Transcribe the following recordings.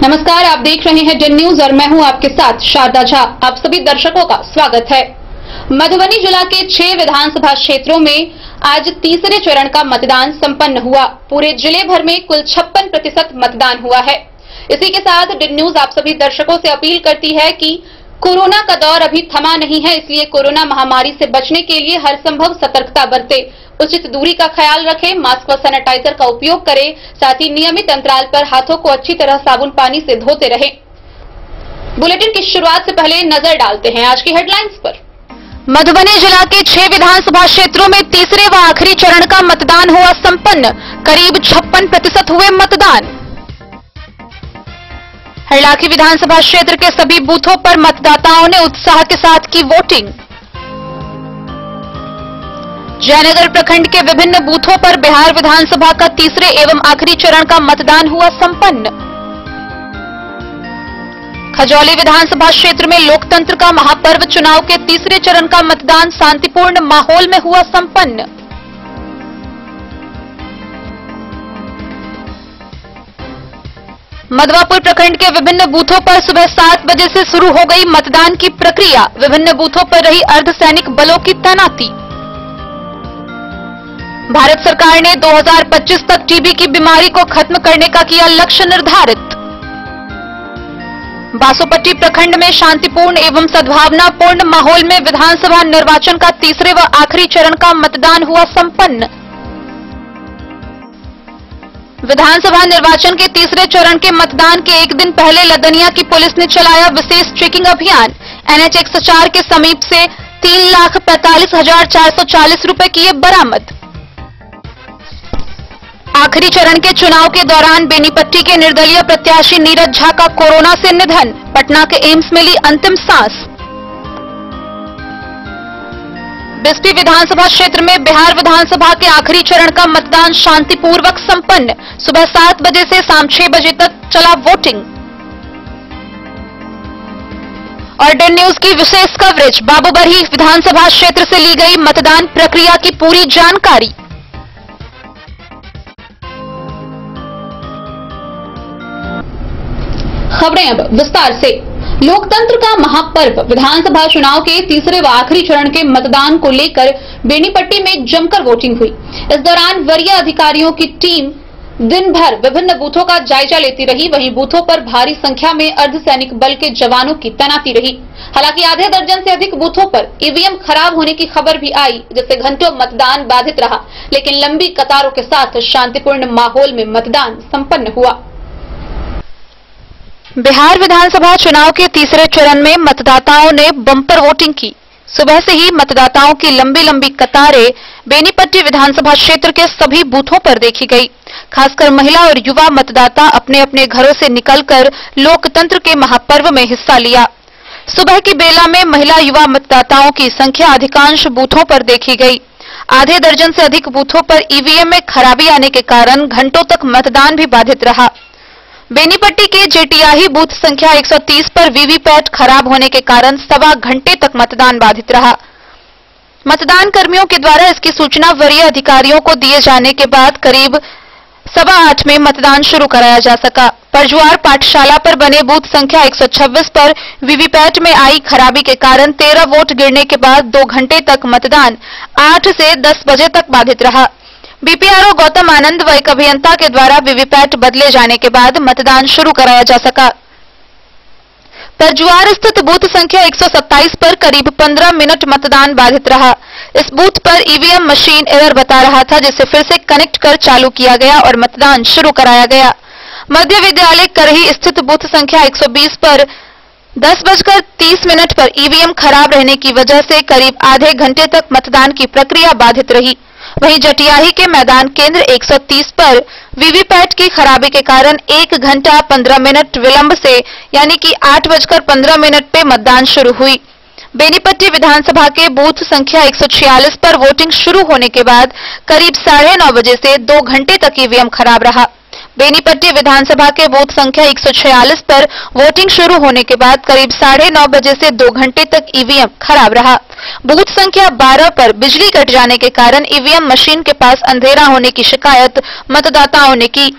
नमस्कार, आप देख रहे हैं डेन न्यूज और मैं हूं आपके साथ शारदा झा। आप सभी दर्शकों का स्वागत है। मधुबनी जिला के 6 विधानसभा क्षेत्रों में आज तीसरे चरण का मतदान संपन्न हुआ। पूरे जिले भर में कुल 56% मतदान हुआ है। इसी के साथ डेन न्यूज आप सभी दर्शकों से अपील करती है कि कोरोना का दौर अभी थमा नहीं है, इसलिए कोरोना महामारी से बचने के लिए हर संभव सतर्कता बरते, उचित दूरी का ख्याल रखें, मास्क व सैनिटाइजर का उपयोग करें, साथ ही नियमित अंतराल पर हाथों को अच्छी तरह साबुन पानी से धोते रहें। बुलेटिन की शुरुआत से पहले नजर डालते हैं आज की हेडलाइंस पर। मधुबनी जिला के 6 विधानसभा क्षेत्रों में तीसरे व आखिरी चरण का मतदान हुआ संपन्न। करीब 56% हुए मतदान। हरलाखी विधानसभा क्षेत्र के सभी बूथों पर मतदाताओं ने उत्साह के साथ की वोटिंग। जयनगर प्रखंड के विभिन्न बूथों पर बिहार विधानसभा का तीसरे एवं आखिरी चरण का मतदान हुआ संपन्न। खजौली विधानसभा क्षेत्र में लोकतंत्र का महापर्व चुनाव के तीसरे चरण का मतदान शांतिपूर्ण माहौल में हुआ संपन्न। मधवापुर प्रखंड के विभिन्न बूथों पर सुबह 7 बजे से शुरू हो गई मतदान की प्रक्रिया। विभिन्न बूथों पर रही अर्धसैनिक बलों की तैनाती। भारत सरकार ने 2025 तक टीबी की बीमारी को खत्म करने का किया लक्ष्य निर्धारित। बासोपट्टी प्रखंड में शांतिपूर्ण एवं सद्भावनापूर्ण माहौल में विधानसभा निर्वाचन का तीसरे व आखिरी चरण का मतदान हुआ संपन्न। विधानसभा निर्वाचन के तीसरे चरण के मतदान के एक दिन पहले लदनिया की पुलिस ने चलाया विशेष चेकिंग अभियान। NH 104 के समीप से 3,45,440 रुपए किए बरामद। आखिरी चरण के चुनाव के दौरान बेनीपट्टी के निर्दलीय प्रत्याशी नीरज झा का कोरोना से निधन। पटना के एम्स में ली अंतिम सांस। बिस्टी विधानसभा क्षेत्र में बिहार विधानसभा के आखिरी चरण का मतदान शांतिपूर्वक संपन्न। सुबह 7 बजे से शाम 6 बजे तक चला वोटिंग। और डेन न्यूज की विशेष कवरेज। बाबूबरही विधानसभा क्षेत्र से ली गई मतदान प्रक्रिया की पूरी जानकारी। खबरें अब विस्तार से। लोकतंत्र का महापर्व विधानसभा चुनाव के तीसरे व आखिरी चरण के मतदान को लेकर बेनीपट्टी में जमकर वोटिंग हुई। इस दौरान वरीय अधिकारियों की टीम दिन भर विभिन्न बूथों का जायजा लेती रही। वहीं बूथों पर भारी संख्या में अर्धसैनिक बल के जवानों की तैनाती रही। हालांकि आधे दर्जन से अधिक बूथों पर ईवीएम खराब होने की खबर भी आई, जिससे घंटों मतदान बाधित रहा, लेकिन लंबी कतारों के साथ शांतिपूर्ण माहौल में मतदान संपन्न हुआ। बिहार विधानसभा चुनाव के तीसरे चरण में मतदाताओं ने बम्पर वोटिंग की। सुबह से ही मतदाताओं की लंबी लंबी कतारें बेनीपट्टी विधानसभा क्षेत्र के सभी बूथों पर देखी गई। खासकर महिला और युवा मतदाता अपने अपने घरों से निकलकर लोकतंत्र के महापर्व में हिस्सा लिया। सुबह की बेला में महिला युवा मतदाताओं की संख्या अधिकांश बूथों पर देखी गई। आधे दर्जन से अधिक बूथों पर ईवीएम में खराबी आने के कारण घंटों तक मतदान भी बाधित रहा। बेनीपट्टी के जेटियाही बूथ संख्या 130 पर वीवीपैट खराब होने के कारण सवा घंटे तक मतदान बाधित रहा। मतदान कर्मियों के द्वारा इसकी सूचना वरीय अधिकारियों को दिए जाने के बाद करीब 7:15 में मतदान शुरू कराया जा सका। परजुआर पाठशाला पर बने बूथ संख्या 126 पर वीवीपैट में आई खराबी के कारण 13 वोट गिरने के बाद 2 घंटे तक मतदान 8 से 10 बजे तक बाधित रहा। बीपीआरओ गौतम आनंद व एक अभियंता के द्वारा वीवीपैट बदले जाने के बाद मतदान शुरू कराया जा सका। परजुआर स्थित बूथ संख्या 127 पर करीब 15 मिनट मतदान बाधित रहा। इस बूथ पर ईवीएम मशीन एरर बता रहा था, जिसे फिर से कनेक्ट कर चालू किया गया और मतदान शुरू कराया गया। मध्य विद्यालय करही स्थित बूथ संख्या 120 पर 10:30 पर ईवीएम खराब रहने की वजह से करीब आधे घंटे तक मतदान की प्रक्रिया बाधित रही। वहीं जटियाही के मैदान केंद्र 130 पर वीवीपैट की खराबी के कारण 1 घंटा 15 मिनट विलंब से यानी कि 8:15 पे मतदान शुरू हुई। बेनीपट्टी विधानसभा के बूथ संख्या 146 पर वोटिंग शुरू होने के बाद करीब 9:30 बजे से 2 घंटे तक ईवीएम खराब रहा। बेनीपट्टी विधानसभा के बूथ संख्या 146 पर वोटिंग शुरू होने के बाद करीब 9:30 बजे से 2 घंटे तक ईवीएम खराब रहा। बूथ संख्या 12 पर बिजली कट जाने के कारण ईवीएम मशीन के पास अंधेरा होने की शिकायत मतदाताओं ने की।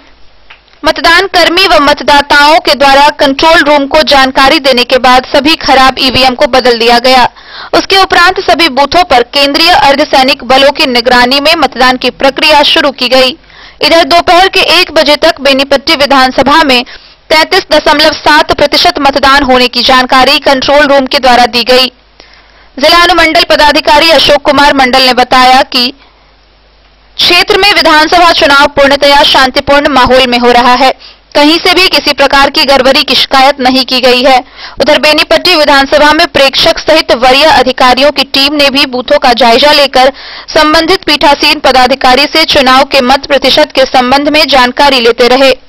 मतदान कर्मी व मतदाताओं के द्वारा कंट्रोल रूम को जानकारी देने के बाद सभी खराब ईवीएम को बदल दिया गया। उसके उपरांत सभी बूथों पर केंद्रीय अर्धसैनिक बलों की निगरानी में मतदान की प्रक्रिया शुरू की गई। इधर दोपहर के 1 बजे तक बेनीपट्टी विधानसभा में 33.7% मतदान होने की जानकारी कंट्रोल रूम के द्वारा दी गई। जिला अनुमंडल पदाधिकारी अशोक कुमार मंडल ने बताया कि क्षेत्र में विधानसभा चुनाव पूर्णतया शांतिपूर्ण माहौल में हो रहा है। कहीं से भी किसी प्रकार की गड़बड़ी की शिकायत नहीं की गई है। उधर बेनीपट्टी विधानसभा में प्रेक्षक सहित वरीय अधिकारियों की टीम ने भी बूथों का जायजा लेकर संबंधित पीठासीन पदाधिकारी से चुनाव के मत प्रतिशत के संबंध में जानकारी लेते रहे।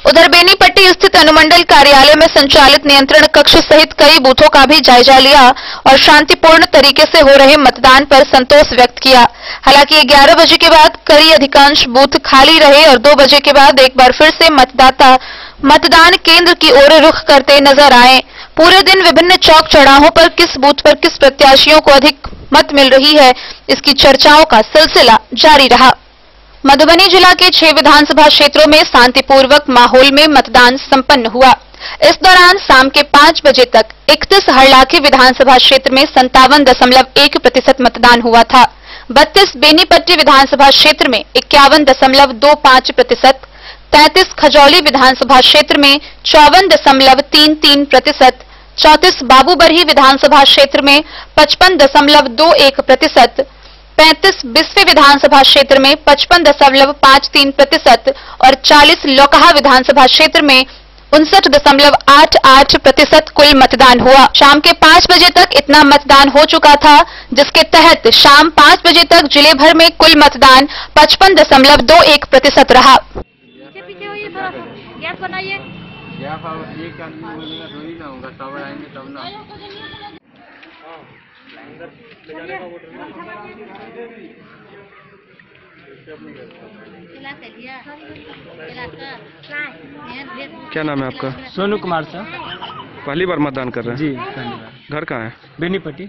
उधर बेनीपट्टी स्थित अनुमंडल कार्यालय में संचालित नियंत्रण कक्ष सहित कई बूथों का भी जायजा लिया और शांतिपूर्ण तरीके से हो रहे मतदान पर संतोष व्यक्त किया। हालांकि 11 बजे के बाद कई अधिकांश बूथ खाली रहे और 2 बजे के बाद एक बार फिर से मतदाता मतदान केंद्र की ओर रुख करते नजर आए। पूरे दिन विभिन्न चौक चौराहों पर किस बूथ पर किस प्रत्याशियों को अधिक मत मिल रही है, इसकी चर्चाओं का सिलसिला जारी रहा। मधुबनी जिला के 6 विधानसभा क्षेत्रों में शांतिपूर्वक माहौल में मतदान संपन्न हुआ। इस दौरान शाम के 5 बजे तक 31 हरलाखी विधानसभा क्षेत्र में 57.1% मतदान हुआ था। 32 बेनीपट्टी विधानसभा क्षेत्र में 51.25%, 33 खजौली विधानसभा क्षेत्र में 54.33%, 34 बाबूबरही विधानसभा क्षेत्र में 55.21%, 35 बिस्फी विधानसभा क्षेत्र में 55.53% और 40 लौकहा विधानसभा क्षेत्र में 59.88% कुल मतदान हुआ। शाम के 5 बजे तक इतना मतदान हो चुका था, जिसके तहत शाम 5 बजे तक जिले भर में कुल मतदान 55.21% रहा। क्या नाम है आपका? सोनू कुमार सर। पहली बार मतदान कर रहे हैं? जी पहली बार। घर कहाँ है? बेनीपट्टी।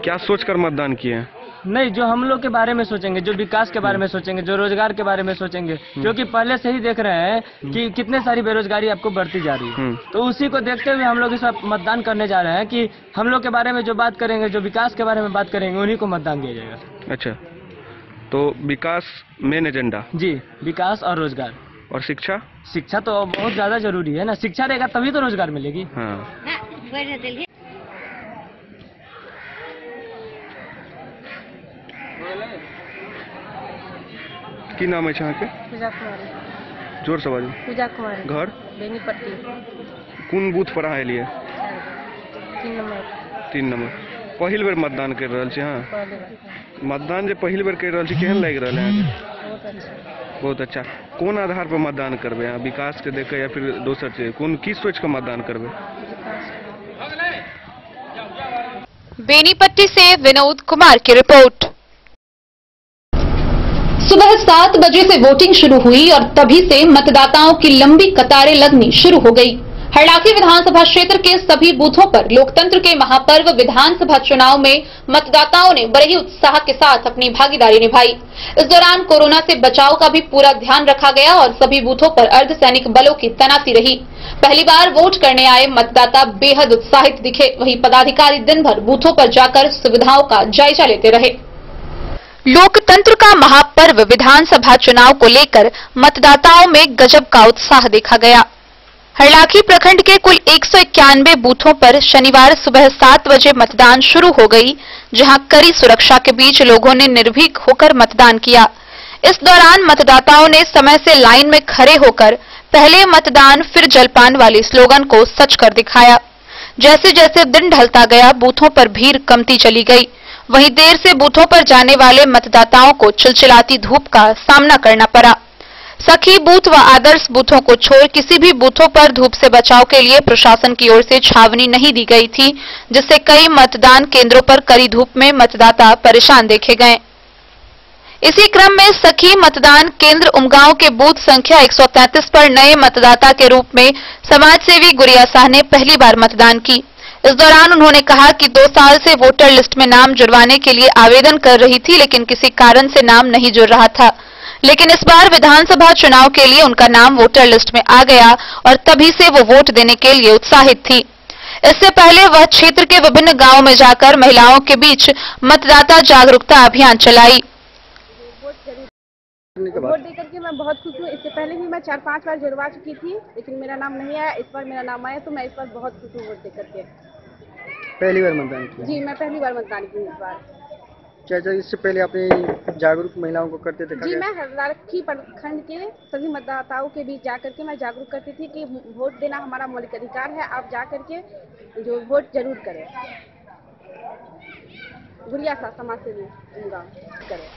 क्या सोचकर मतदान किए हैं? नहीं, जो हम लोग के बारे में सोचेंगे, जो विकास के बारे में सोचेंगे, जो रोजगार के बारे में सोचेंगे, क्योंकि पहले से ही देख रहे हैं कि कितने सारी बेरोजगारी आपको बढ़ती जा रही है। तो उसी को देखते हुए हम लोग इस मतदान करने जा रहे हैं कि हम लोग के बारे में जो बात करेंगे, जो विकास के बारे में बात करेंगे, उन्हीं को मतदान दिया जाएगा। अच्छा, तो विकास मेन एजेंडा? जी, विकास और रोजगार। और शिक्षा? शिक्षा तो बहुत ज्यादा जरूरी है ना, शिक्षा रहेगा तभी तो रोजगार मिलेगी। हाँ। की नाम है यहाँ के? पूजा कुमारी। जोर से बाजू। पूजा कुमारी। घर? बेनीपट्टी। कौन बूथ पर आए लिए? 3 नंबर। 3 नंबर। पहिल बेर मतदान कर रहे छी? हाँ, मतदान जो पहिल बेर कर रहे छी, केहन लग रहा है? बहुत अच्छा। कौन आधार पर मतदान करबे? यहाँ विकास के देखे या फिर दोसर चीज? कौन की सोच के मतदान करबे? बेनीपट्टी से विनोद कुमार की रिपोर्ट। सुबह 7 बजे से वोटिंग शुरू हुई और तभी से मतदाताओं की लंबी कतारें लगनी शुरू हो गई। हरलाखी विधानसभा क्षेत्र के सभी बूथों पर लोकतंत्र के महापर्व विधानसभा चुनाव में मतदाताओं ने बड़े ही उत्साह के साथ अपनी भागीदारी निभाई। इस दौरान कोरोना से बचाव का भी पूरा ध्यान रखा गया और सभी बूथों पर अर्धसैनिक बलों की तैनाती रही। पहली बार वोट करने आए मतदाता बेहद उत्साहित दिखे, वहीं पदाधिकारी दिन भर बूथों पर जाकर सुविधाओं का जायजा लेते रहे। लोकतंत्र का महापर्व विधानसभा चुनाव को लेकर मतदाताओं में गजब का उत्साह देखा गया। हरलाखी प्रखंड के कुल 191 बूथों पर शनिवार सुबह 7 बजे मतदान शुरू हो गई, जहां कड़ी सुरक्षा के बीच लोगों ने निर्भीक होकर मतदान किया। इस दौरान मतदाताओं ने समय से लाइन में खड़े होकर पहले मतदान फिर जलपान वाली स्लोगन को सच कर दिखाया। जैसे जैसे दिन ढलता गया, बूथों पर भीड़ कमती चली गई। वहीं देर से बूथों पर जाने वाले मतदाताओं को चिलचिलाती धूप का सामना करना पड़ा। सखी बूथ व आदर्श बूथों को छोड़ किसी भी बूथों पर धूप से बचाव के लिए प्रशासन की ओर से छावनी नहीं दी गई थी, जिससे कई मतदान केंद्रों पर कड़ी धूप में मतदाता परेशान देखे गए। इसी क्रम में सखी मतदान केंद्र उमगांव के बूथ संख्या 133 पर नए मतदाता के रूप में समाजसेवी गुड़िया शाह ने पहली बार मतदान की। इस दौरान उन्होंने कहा कि 2 साल से वोटर लिस्ट में नाम जुड़वाने के लिए आवेदन कर रही थी, लेकिन किसी कारण से नाम नहीं जुड़ रहा था। लेकिन इस बार विधानसभा चुनाव के लिए उनका नाम वोटर लिस्ट में आ गया और तभी से वो वोट देने के लिए उत्साहित थी। इससे पहले वह क्षेत्र के विभिन्न गांवों में जाकर महिलाओं के बीच मतदाता जागरूकता अभियान चलाई। वोट देकर के मैं बहुत खुश हूँ। इससे पहले भी मैं 4-5 बार जुड़वा चुकी थी, लेकिन मेरा नाम नहीं आया। इस बार मेरा नाम आया तो मैं इस बार बहुत खुश हूँ वोट देकर के। पहली बार मतदान किया? जी, मैं पहली बार मतदान की इस बार। क्या इससे पहले आपने जागरूक महिलाओं को करते थे? जी, मैं हरदारखी प्रखंड के सभी मतदाताओं के बीच जा करके मैं जागरूक करती थी कि वोट देना हमारा मौलिक अधिकार है। आप जा करके जो वोट जरूर करें। गुड़िया सा समाज से भी करें।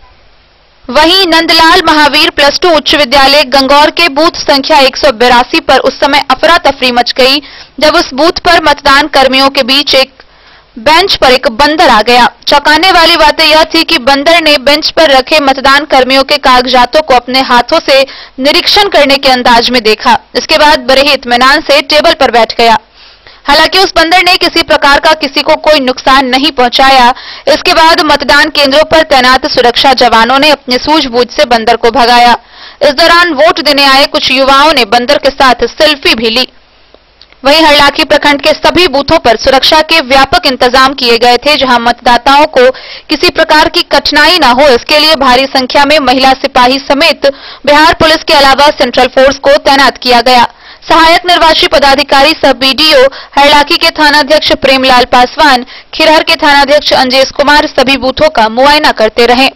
वहीं नंदलाल महावीर +2 उच्च विद्यालय गंगौर के बूथ संख्या 182 पर उस समय अफरा तफरी मच गई जब उस बूथ पर मतदान कर्मियों के बीच एक बेंच पर एक बंदर आ गया। चौंकाने वाली बात यह थी कि बंदर ने बेंच पर रखे मतदान कर्मियों के कागजातों को अपने हाथों से निरीक्षण करने के अंदाज में देखा। इसके बाद बड़े ही इत्मीनान से टेबल पर बैठ गया। हालांकि उस बंदर ने किसी प्रकार का किसी को कोई नुकसान नहीं पहुंचाया। इसके बाद मतदान केंद्रों पर तैनात सुरक्षा जवानों ने अपने सूझबूझ से बंदर को भगाया। इस दौरान वोट देने आए कुछ युवाओं ने बंदर के साथ सेल्फी भी ली। वहीं हरलाखी प्रखंड के सभी बूथों पर सुरक्षा के व्यापक इंतजाम किए गए थे, जहां मतदाताओं को किसी प्रकार की कठिनाई न हो इसके लिए भारी संख्या में महिला सिपाही समेत बिहार पुलिस के अलावा सेंट्रल फोर्स को तैनात किया गया। सहायक निर्वाची पदाधिकारी सह बीडीओ हरलाखी के थानाध्यक्ष प्रेमलाल पासवान, खिरहर के थानाध्यक्ष अंजेश कुमार सभी बूथों का मुआयना करते रहे।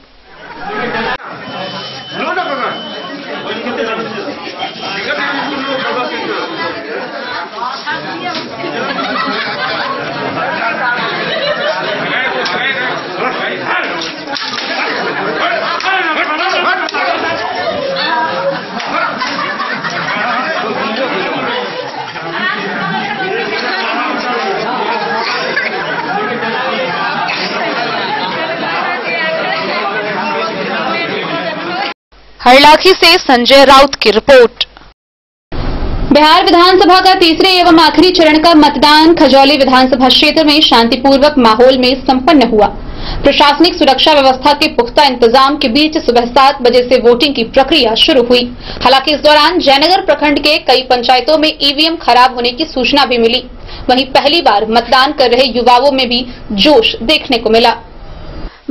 हरलाखी से संजय राउत की रिपोर्ट। बिहार विधानसभा का तीसरे एवं आखिरी चरण का मतदान खजौली विधानसभा क्षेत्र में शांतिपूर्वक माहौल में संपन्न हुआ। प्रशासनिक सुरक्षा व्यवस्था के पुख्ता इंतजाम के बीच सुबह 7 बजे से वोटिंग की प्रक्रिया शुरू हुई। हालांकि इस दौरान जयनगर प्रखंड के कई पंचायतों में ईवीएम खराब होने की सूचना भी मिली। वहीं पहली बार मतदान कर रहे युवाओं में भी जोश देखने को मिला।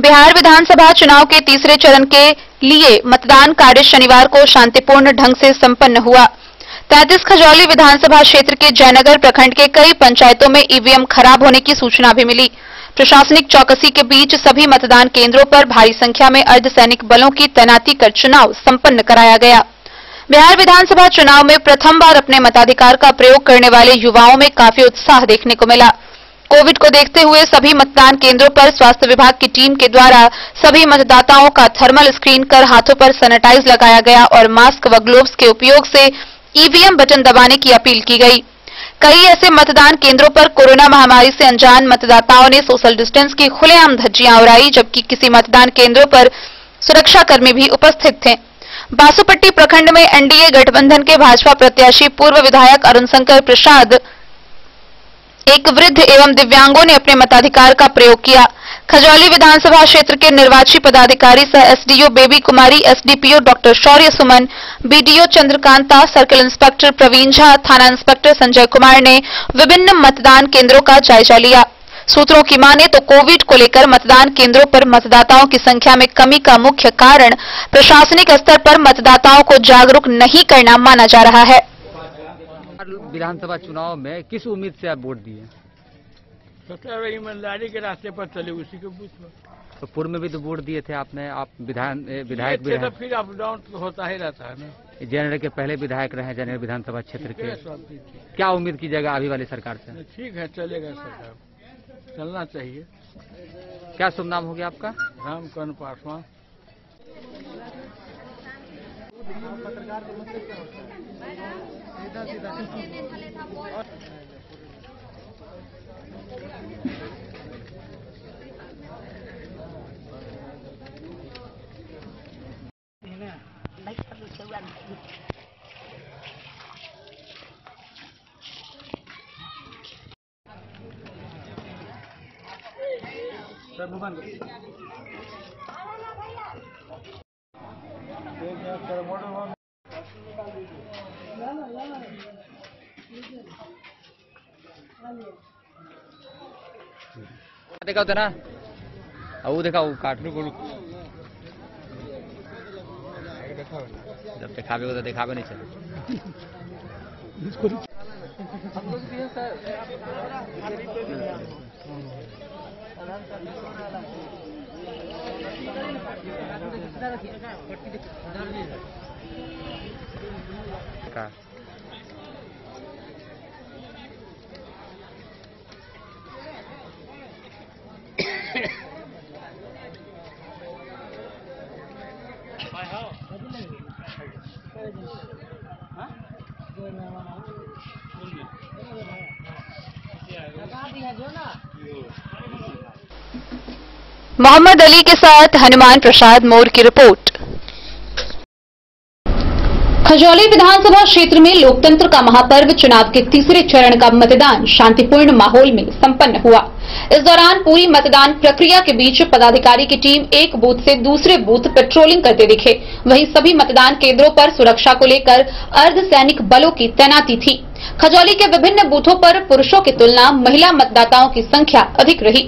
बिहार विधानसभा चुनाव के तीसरे चरण के लिए मतदान कार्य शनिवार को शांतिपूर्ण ढंग से संपन्न हुआ। 33 खजौली विधानसभा क्षेत्र के जयनगर प्रखंड के कई पंचायतों में ईवीएम खराब होने की सूचना भी मिली। प्रशासनिक चौकसी के बीच सभी मतदान केंद्रों पर भारी संख्या में अर्धसैनिक बलों की तैनाती कर चुनाव संपन्न कराया गया। बिहार विधानसभा चुनाव में प्रथम बार अपने मताधिकार का प्रयोग करने वाले युवाओं में काफी उत्साह देखने को मिला। कोविड को देखते हुए सभी मतदान केंद्रों पर स्वास्थ्य विभाग की टीम के द्वारा सभी मतदाताओं का थर्मल स्क्रीन कर हाथों पर सैनिटाइज लगाया गया और मास्क व ग्लोव्स के उपयोग से ईवीएम बटन दबाने की अपील की गई। कई ऐसे मतदान केंद्रों पर कोरोना महामारी से अनजान मतदाताओं ने सोशल डिस्टेंस की खुलेआम धज्जियां उड़ाई, जबकि किसी मतदान केंद्रों पर सुरक्षाकर्मी भी उपस्थित थे। बासुपट्टी प्रखंड में एनडीए गठबंधन के भाजपा प्रत्याशी पूर्व विधायक अरुण शंकर प्रसाद, एक वृद्ध एवं दिव्यांगों ने अपने मताधिकार का प्रयोग किया। खजौली विधानसभा क्षेत्र के निर्वाची पदाधिकारी सह SDO Baby Kumari, SDPO doctor Shaurya Suman, BDO Chandrakanta, circle inspector Praveen Jha, थाना इंस्पेक्टर संजय कुमार ने विभिन्न मतदान केंद्रों का जायजा लिया। सूत्रों की माने तो कोविड को लेकर मतदान केंद्रों पर मतदाताओं की संख्या में कमी का मुख्य कारण प्रशासनिक स्तर पर मतदाताओं को जागरूक नहीं करना माना जा रहा है। विधानसभा चुनाव में किस उम्मीद से आप वोट दिए? सबसे ईमानदारी के रास्ते पर चले, उसी के बूथ में। तो पूर्व में भी तो वोट दिए थे आपने, आप विधायक भी तो फिर अप डाउन तो होता ही रहता है ना। जयनगर के पहले विधायक रहे, जयनगर विधानसभा क्षेत्र के, क्या उम्मीद कीजिएगा अभी वाली सरकार से? ठीक है, चलेगा सरकार, चलना चाहिए। क्या शुभ नाम हो गया आपका? रामकरण पासवान। देखा होता ना, वो देखा वो काट जब दिखावे हो तो दिखावे नहीं चले। मोहम्मद अली के साथ हनुमान प्रसाद मोर की रिपोर्ट। खजौली विधानसभा क्षेत्र में लोकतंत्र का महापर्व चुनाव के तीसरे चरण का मतदान शांतिपूर्ण माहौल में संपन्न हुआ। इस दौरान पूरी मतदान प्रक्रिया के बीच पदाधिकारी की टीम एक बूथ से दूसरे बूथ पेट्रोलिंग करते दिखे। वहीं सभी मतदान केंद्रों पर सुरक्षा को लेकर अर्धसैनिक बलों की तैनाती थी। खजौली के विभिन्न बूथों पर पुरुषों की तुलना महिला मतदाताओं की संख्या अधिक रही।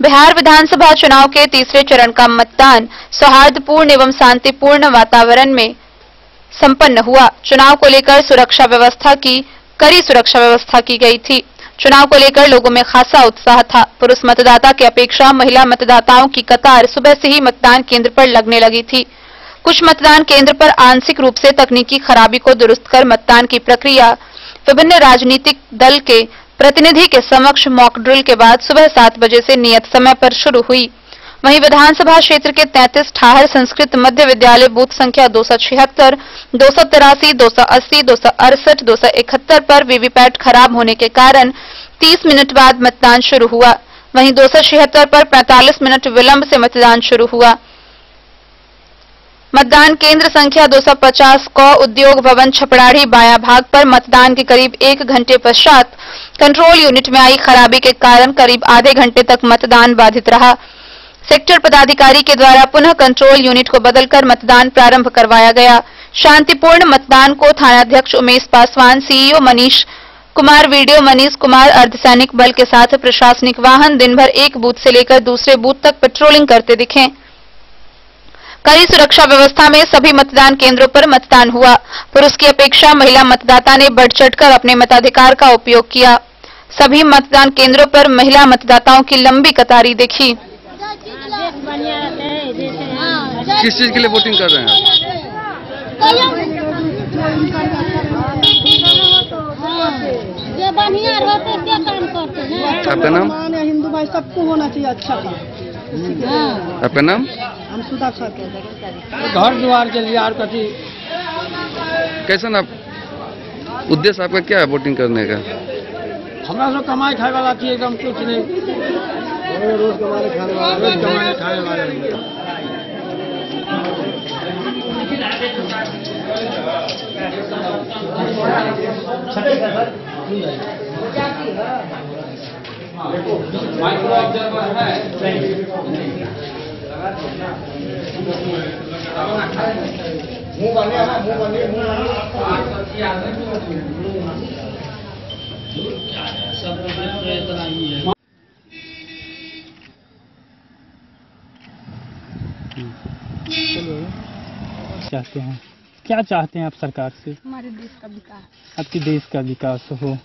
बिहार विधानसभा चुनाव के तीसरे चरण का मतदान सौहार्दपूर्ण एवं शांतिपूर्ण वातावरण में संपन्न हुआ। चुनाव को लेकर कड़ी सुरक्षा व्यवस्था की गई थी। चुनाव को लेकर लोगों में खासा उत्साह था। पुरुष मतदाता की अपेक्षा महिला मतदाताओं की कतार सुबह से ही मतदान केंद्र पर लगने लगी थी। कुछ मतदान केंद्र पर आंशिक रूप से तकनीकी खराबी को दुरुस्त कर मतदान की प्रक्रिया विभिन्न राजनीतिक दल के प्रतिनिधि के समक्ष मॉक ड्रिल के बाद सुबह 7 बजे से नियत समय पर शुरू हुई। वहीं विधानसभा क्षेत्र के 33 ठाहर संस्कृत मध्य विद्यालय बूथ संख्या 276, 283, 280, 268, 271 पर वीवीपैट खराब होने के कारण 30 मिनट बाद मतदान शुरू हुआ। वहीं 276 पर 45 मिनट विलंब से मतदान शुरू हुआ। मतदान केंद्र संख्या 250 क उद्योग भवन छपड़ाढ़ी बाया भाग पर मतदान के करीब 1 घंटे पश्चात कंट्रोल यूनिट में आई खराबी के कारण करीब आधे घंटे तक मतदान बाधित रहा। सेक्टर पदाधिकारी के द्वारा पुनः कंट्रोल यूनिट को बदलकर मतदान प्रारंभ करवाया गया। शांतिपूर्ण मतदान को थानाध्यक्ष उमेश पासवान, सीईओ मनीष कुमार, वीडियो मनीष कुमार, अर्धसैनिक बल के साथ प्रशासनिक वाहन दिन भर एक बूथ से लेकर दूसरे बूथ तक पेट्रोलिंग करते दिखे। कड़ी सुरक्षा व्यवस्था में सभी मतदान केंद्रों पर मतदान हुआ। पुरुष की अपेक्षा महिला मतदाता ने बढ़ चढ़कर अपने मताधिकार का उपयोग किया। सभी मतदान केंद्रों पर महिला मतदाताओं की लंबी कतारी देखी। किस चीज के लिए वोटिंग कर रहे हैं आप? आपका नाम? हिंदू भाई सबको होना चाहिए अच्छा। आपका नाम? हम सुधाकर घर द्वार के लिए और कथी कैसा ना उद्देश्य आपका क्या है वोटिंग करने का? हमारा सब कमाई खाए वाला थी, एकदम कुछ नहीं, रोज कमाने खाने वाला, रोज कमाने खाने वाले। माइक्रो ऑब्जर्वर है। चाहते हैं, क्या चाहते हैं आप सरकार से? हमारे देश का विकास। आपके देश का विकास हो।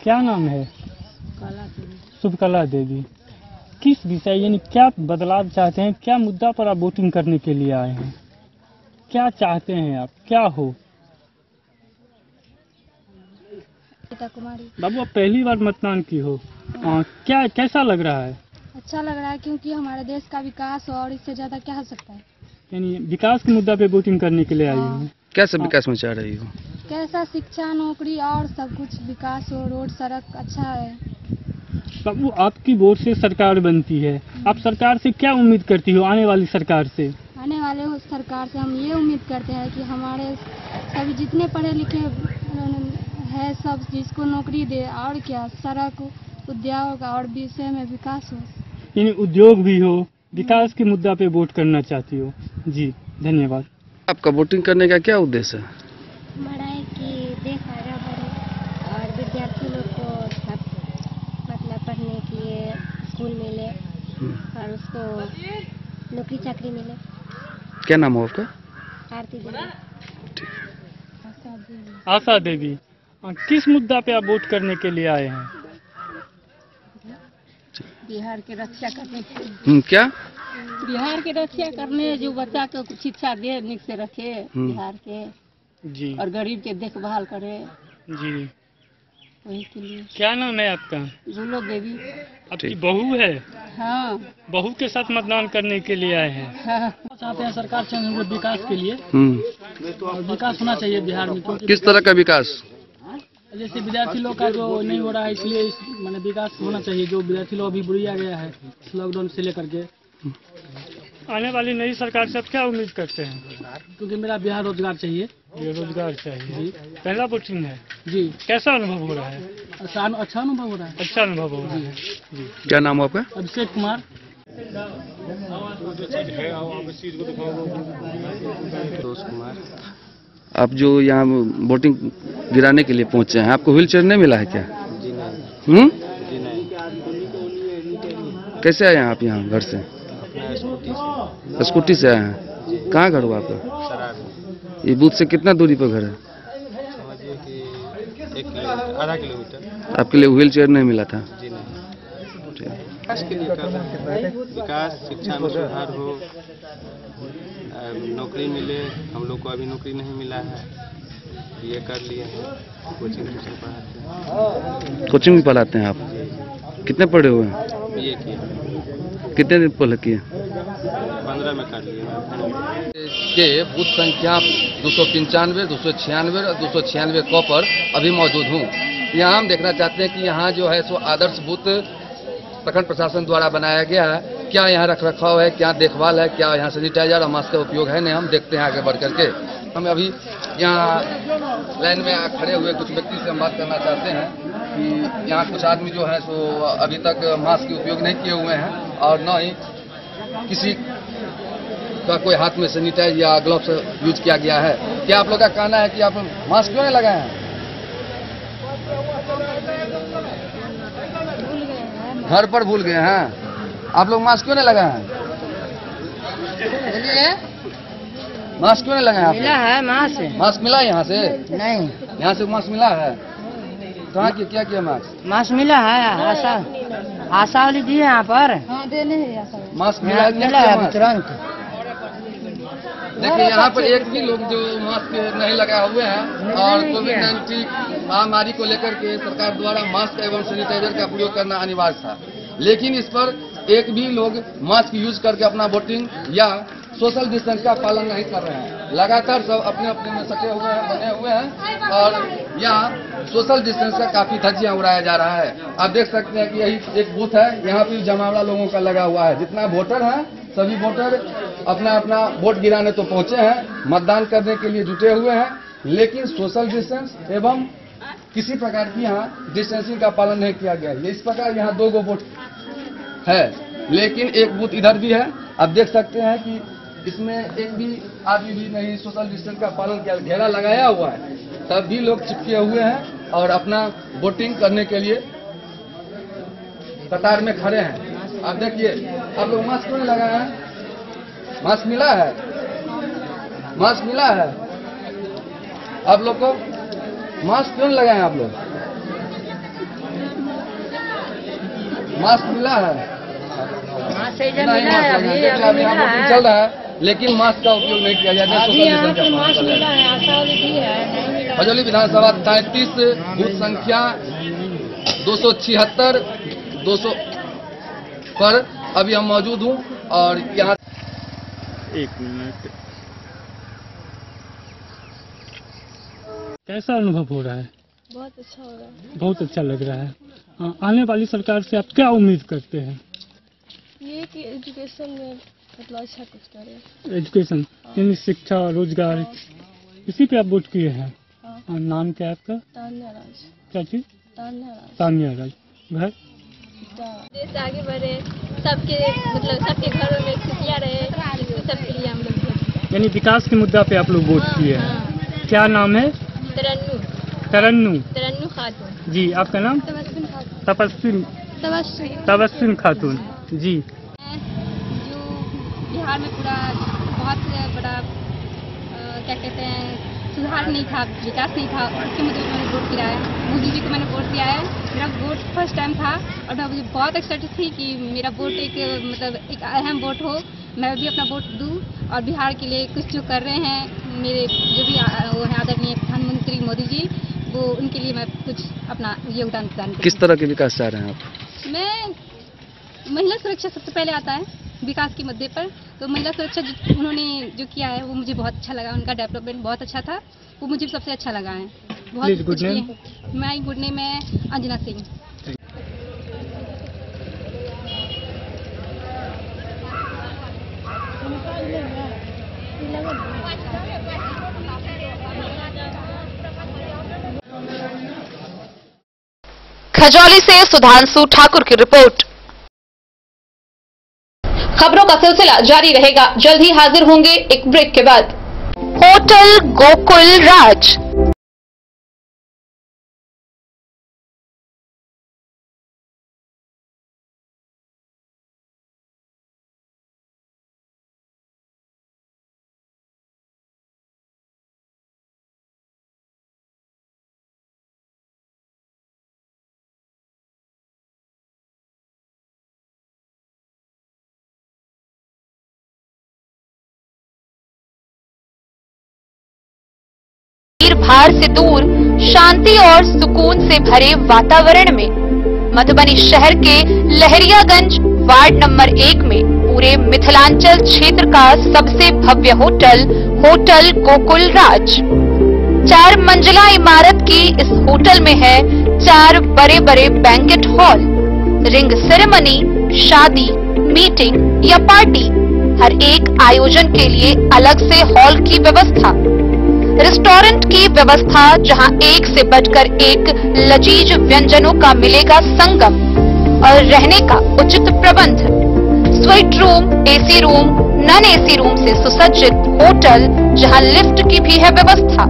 क्या नाम है? शुभकला देवी। किस विषय यानी क्या बदलाव चाहते हैं? क्या मुद्दा पर आप वोटिंग करने के लिए आए हैं? क्या चाहते हैं आप? क्या हो? कुमारी। बाबू आप पहली बार मतदान की हो, क्या कैसा लग रहा है? अच्छा लग रहा है क्योंकि हमारे देश का विकास हो और इससे ज्यादा क्या हो सकता है। यानी विकास के मुद्दा पे वोटिंग करने के लिए आई हूँ। कैसा विकास में चाह रही हो? कैसा शिक्षा, नौकरी और सब कुछ विकास हो, रोड सड़क अच्छा है। बाबू आपकी वोट से सरकार बनती है, आप सरकार से क्या उम्मीद करती हो? आने वाली सरकार से? आने वाले सरकार से हम ये उम्मीद करते हैं कि हमारे सभी जितने पढ़े लिखे है सब जिसको नौकरी दे, और क्या सड़क, उद्योग और विषय में विकास हो। यानी उद्योग भी हो, विकास के मुद्दा पे वोट करना चाहती हूँ। जी धन्यवाद। आपका वोटिंग करने का क्या उद्देश्य है? हमारा है कि देश आगे बढ़े और विद्यार्थी लोग को मतलब पढ़ने के लिए स्कूल मिले और उसको नौकरी चाकरी मिले। क्या नाम हो आपका? आरती देवी। आशा देवी। किस मुद्दा पे आप वोट करने के लिए आए हैं? बिहार की रक्षा करने। क्या? बिहार की रक्षा करने, जो बच्चा को शिक्षा दे, निक से रखे बिहार के जी, और गरीब के देखभाल करे, जी वही के लिए। क्या नाम है आपका? झूलो देवी। आपकी बहू है? हाँ। बहू के साथ मतदान करने के लिए आए हैं। हाँ। चाहते हैं सरकार से हम लोग विकास के लिए, और विकास होना चाहिए बिहार में। क्योंकि किस तरह का विकास? जैसे विद्यार्थी लोग का जो नहीं हो रहा है, इसलिए मैंने विकास होना चाहिए। जो विद्यार्थी लोग अभी बुढ़िया गया है लॉकडाउन से लेकर के। आने वाली नई सरकार से आप क्या उम्मीद करते हैं? क्योंकि मेरा बिहार रोजगार चाहिए। बेरोजगार चाहिए जी। पहला वोटिंग है जी। कैसा अनुभव हो रहा है? अच्छा अनुभव हो रहा है। अच्छा अनुभव हो रहा है जी। क्या नाम हो आपका? अभिषेक कुमार। आप जो यहाँ वोटिंग गिराने के लिए पहुँचे हैं, आपको व्हील चेयर नहीं मिला है क्या? जी नहीं। जी नहीं। कैसे आए हैं आप यहाँ घर से? स्कूटी से आए हैं। कहाँ घर हुआ आपका? ये बूथ से कितना दूरी पर घर है? समझिए कि 1 किलोमीटर, आधा किलोमीटर। आपके लिए व्हील चेयर नहीं मिला था? जी नहीं। विकास के लिए कर रहे हैं। विकास, शिक्षा में सुधार हो, नौकरी मिले। हम लोग को अभी नौकरी नहीं मिला है, ये कर लिए हैं। कोचिंग ट्यूशन पढ़ाते हैं। कोचिंग भी पढ़ाते हैं आप? कितने पढ़े हुए हैं? ये किया। कितने दिन पहले किए? 15 में कर लिए। के बूथ संख्या 295, 296 और 296 क पर अभी मौजूद हूँ। यहाँ हम देखना चाहते हैं कि यहाँ जो है सो आदर्श बूथ प्रखंड प्रशासन द्वारा बनाया गया है। क्या यहाँ रख रखाव है, क्या देखभाल है, क्या यहाँ सैनिटाइजर और मास्क का उपयोग है, नहीं हम देखते हैं आगे बढ़ करके। हम अभी यहाँ लाइन में खड़े हुए कुछ व्यक्ति से हम बात करना चाहते हैं कि यहाँ कुछ आदमी जो है सो अभी तक मास्क का उपयोग नहीं किए हुए हैं और न ही किसी का कोई हाथ में सैनिटाइज या ग्लव्स यूज किया गया है। क्या आप लोग का कहना है कि आप मास्क क्यों नहीं लगाए हैं? घर पर भूल गए हैं। आप लोग मास्क क्यों नहीं लगाए हैं? मास्क क्यों नहीं लगाए हैं? मिला है मास्क। मास्क मिला यहाँ से? नहीं। यहाँ से मास्क मिला है? कहाँ की क्या किया मास्क? मास्क मिला है। आशा वाली दी है यहाँ पर। हाँ देने हैं आशा। मास्क मिला है तुरंत। देखिए यहाँ पर एक भी लोग जो मास्क नहीं लगाए हुए हैं और कोविड-19 महामारी को लेकर के सरकार द्वारा मास्क एवं सैनिटाइजर का प्रयोग करना अनिवार्य था, लेकिन इस पर एक भी लोग मास्क यूज करके अपना वोटिंग या सोशल डिस्टेंस का पालन नहीं कर रहे हैं। लगातार सब अपने अपने में सटे हुए हैं, बने हुए हैं और यहाँ सोशल डिस्टेंस का काफी धज्जियां उड़ाया जा रहा है। आप देख सकते हैं कि यही एक बूथ है, यहाँ पे जमावड़ा लोगों का लगा हुआ है। जितना वोटर है सभी वोटर अपना अपना वोट गिराने तो पहुंचे हैं, मतदान करने के लिए जुटे हुए हैं, लेकिन सोशल डिस्टेंस एवं किसी प्रकार की यहाँ डिस्टेंसिंग का पालन नहीं किया गया है। इस प्रकार यहाँ 2 गो वोट है, लेकिन एक बूथ इधर भी है। आप देख सकते हैं कि इसमें एक भी आदमी भी नहीं सोशल डिस्टेंस का पालन किया, घेरा लगाया हुआ है, तब भी लोग चिपके हुए हैं और अपना वोटिंग करने के लिए कतार में खड़े हैं। आप देखिए, आप लोग मास्क क्यों नहीं लगाए हैं? मास्क मिला है? मास्क मिला है? आप लोग को मास्क क्यों नहीं लगाए? आप लोग मास्क मिला है? नहीं, चल रहा है, लेकिन मास्क का उपयोग नहीं किया जाता है। भजौली विधानसभा 33 बूथ संख्या 276, 200 पर अभी हम मौजूद हूँ और यहाँ 1 मिनट। कैसा अनुभव हो रहा है? बहुत अच्छा हो रहा है। बहुत अच्छा लग रहा है। आने वाली सरकार से आप क्या उम्मीद करते हैं? ये कि एजुकेशन में मतलब अच्छा कुछ करे। एजुकेशन यानी शिक्षा, रोजगार, इसी पे आप वोट किए हैं? नाम क्या है आपका? तान्या राज। क्या चीज? तान्या राज। तान्या राज। घर? देश आगे बढ़े, सबके मतलब सबके घरों में खुशियाँ रहे, सबके लिए हम लोग। यानी विकास के मुद्दा पे आप लोग वोट किए हैं। क्या नाम है? तरन्नु खातून। जी, आपका नाम? तबस्सुम खातून। जी, जो बिहार में पूरा बहुत बड़ा क्या कहते हैं सुधार नहीं था, विकास नहीं था, उसके मुझे मैंने वोट किया है। मोदी जी को मैंने वोट दिया है। मेरा वोट फर्स्ट टाइम था और मैं मुझे बहुत एक्साइटेड थी कि मेरा वोट एक अहम वोट हो, मैं भी अपना वोट दूं और बिहार के लिए कुछ जो कर रहे हैं मेरे जो भी वो है आदरणीय प्रधानमंत्री मोदी जी, वो उनके लिए मैं कुछ अपना योगदान प्रदान करूं। किस तरह के विकास चाह रहे हैं आप? मैं महिला सुरक्षा सबसे पहले आता है विकास के मुद्दे पर, तो महिला सुरक्षा उन्होंने जो किया है वो मुझे बहुत अच्छा लगा। उनका डेवलपमेंट बहुत अच्छा था, वो मुझे सबसे अच्छा लगा है। बहुत कुछ किए हैं। माय गुड नेम है अंजना सिंह। खजौली से सुधांशु ठाकुर की रिपोर्ट। खबरों का सिलसिला जारी रहेगा, जल्द ही हाजिर होंगे एक ब्रेक के बाद। होटल गोकुल राज। भार से दूर शांति और सुकून से भरे वातावरण में मधुबनी शहर के लहरियागंज वार्ड नंबर 1 में पूरे मिथिलांचल क्षेत्र का सबसे भव्य होटल होटल गोकुल राज। 4 मंजिला इमारत की इस होटल में है 4 बड़े बड़े बैंकेट हॉल, रिंग सेरेमनी, शादी, मीटिंग या पार्टी, हर एक आयोजन के लिए अलग से हॉल की व्यवस्था, रेस्टोरेंट की व्यवस्था जहां एक से बढ़कर एक लजीज व्यंजनों का मिलेगा संगम और रहने का उचित प्रबंध, suite room, AC room, non AC room से सुसज्जित होटल जहां लिफ्ट की भी है व्यवस्था,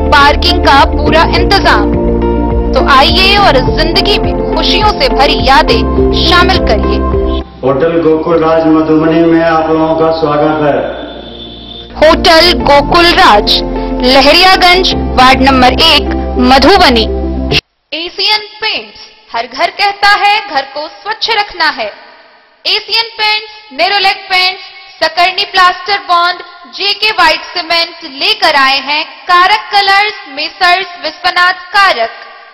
पार्किंग का पूरा इंतजाम। तो आइए और जिंदगी में खुशियों से भरी यादें शामिल करिए। होटल गोकुल राज मधुबनी में आप लोगों का स्वागत है। Hotel Gokul Raj, Lahariaganj ward number 1 Madhubani. Asian paints, हर घर कहता है घर को स्वच्छ रखना है। Asian paints, Nerolac paints, Sakarni plaster bond, JK white cement लेकर आए हैं कारक कलर्स, मेसर्स विश्वनाथ कारक,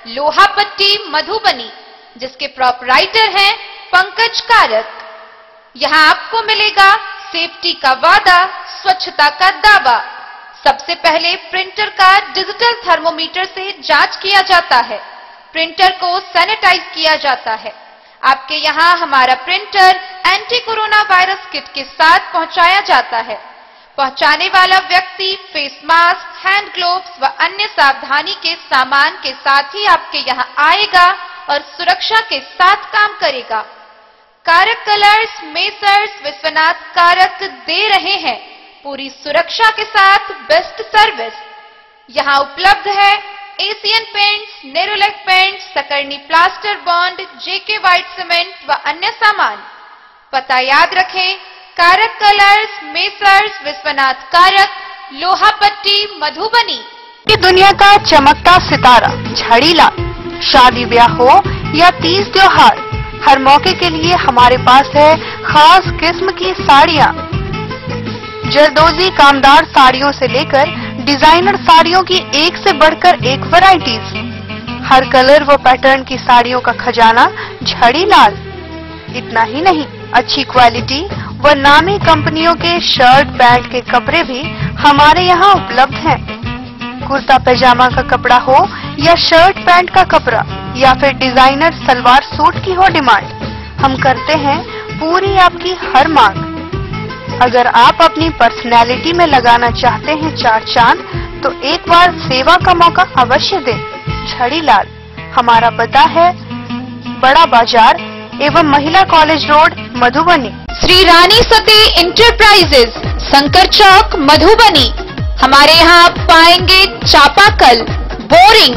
लोहा पट्टी मधुबनी, जिसके प्रोपराइटर हैं पंकज कारक। यहाँ आपको मिलेगा सेफ्टी का वादा, स्वच्छता का दावा। सबसे पहले प्रिंटर का डिजिटल थर्मोमीटर से जांच किया जाता है, प्रिंटर को सैनिटाइज किया जाता है। आपके यहाँ हमारा printer anti corona virus kit के साथ पहुंचाया जाता है। पहुंचाने वाला व्यक्ति फेस मास्क, हैंड ग्लोव्स व अन्य सावधानी के सामान के साथ ही आपके यहाँ आएगा और सुरक्षा के साथ काम करेगा। कारक कलर्स, मेसर्स विश्वनाथ कारक दे रहे हैं पूरी सुरक्षा के साथ बेस्ट सर्विस। यहाँ उपलब्ध है Asian paints, Nerolac paints, Sakarni plaster bond, JK white cement व अन्य सामान। पता याद रखें, कारक कलर्स, मेसर्स विश्वनाथ कारक, लोहा पट्टी मधुबनी। ये दुनिया का चमकता सितारा झाड़ीलाल। शादी ब्याह हो या तीज त्योहार, हर मौके के लिए हमारे पास है खास किस्म की साड़ियाँ। जरदोजी कामदार साड़ियों से लेकर डिजाइनर साड़ियों की एक से बढ़कर एक वैरायटीज, हर कलर व पैटर्न की साड़ियों का खजाना झाड़ीलाल। इतना ही नहीं, अच्छी क्वालिटी व नामी कंपनियों के शर्ट पैंट के कपड़े भी हमारे यहाँ उपलब्ध हैं। कुर्ता पैजामा का कपड़ा हो या शर्ट पैंट का कपड़ा या फिर डिजाइनर सलवार सूट की हो डिमांड, हम करते हैं पूरी आपकी हर मांग। अगर आप अपनी पर्सनैलिटी में लगाना चाहते हैं 4 चांद, तो एक बार सेवा का मौका अवश्य दें। झाड़ीलाल, हमारा पता है बड़ा बाजार एवं महिला college road Madhubani. Shri Rani Sati enterprises, Shankar चौक, मधुबनी। हमारे यहाँ आप पाएंगे चापाकल, बोरिंग,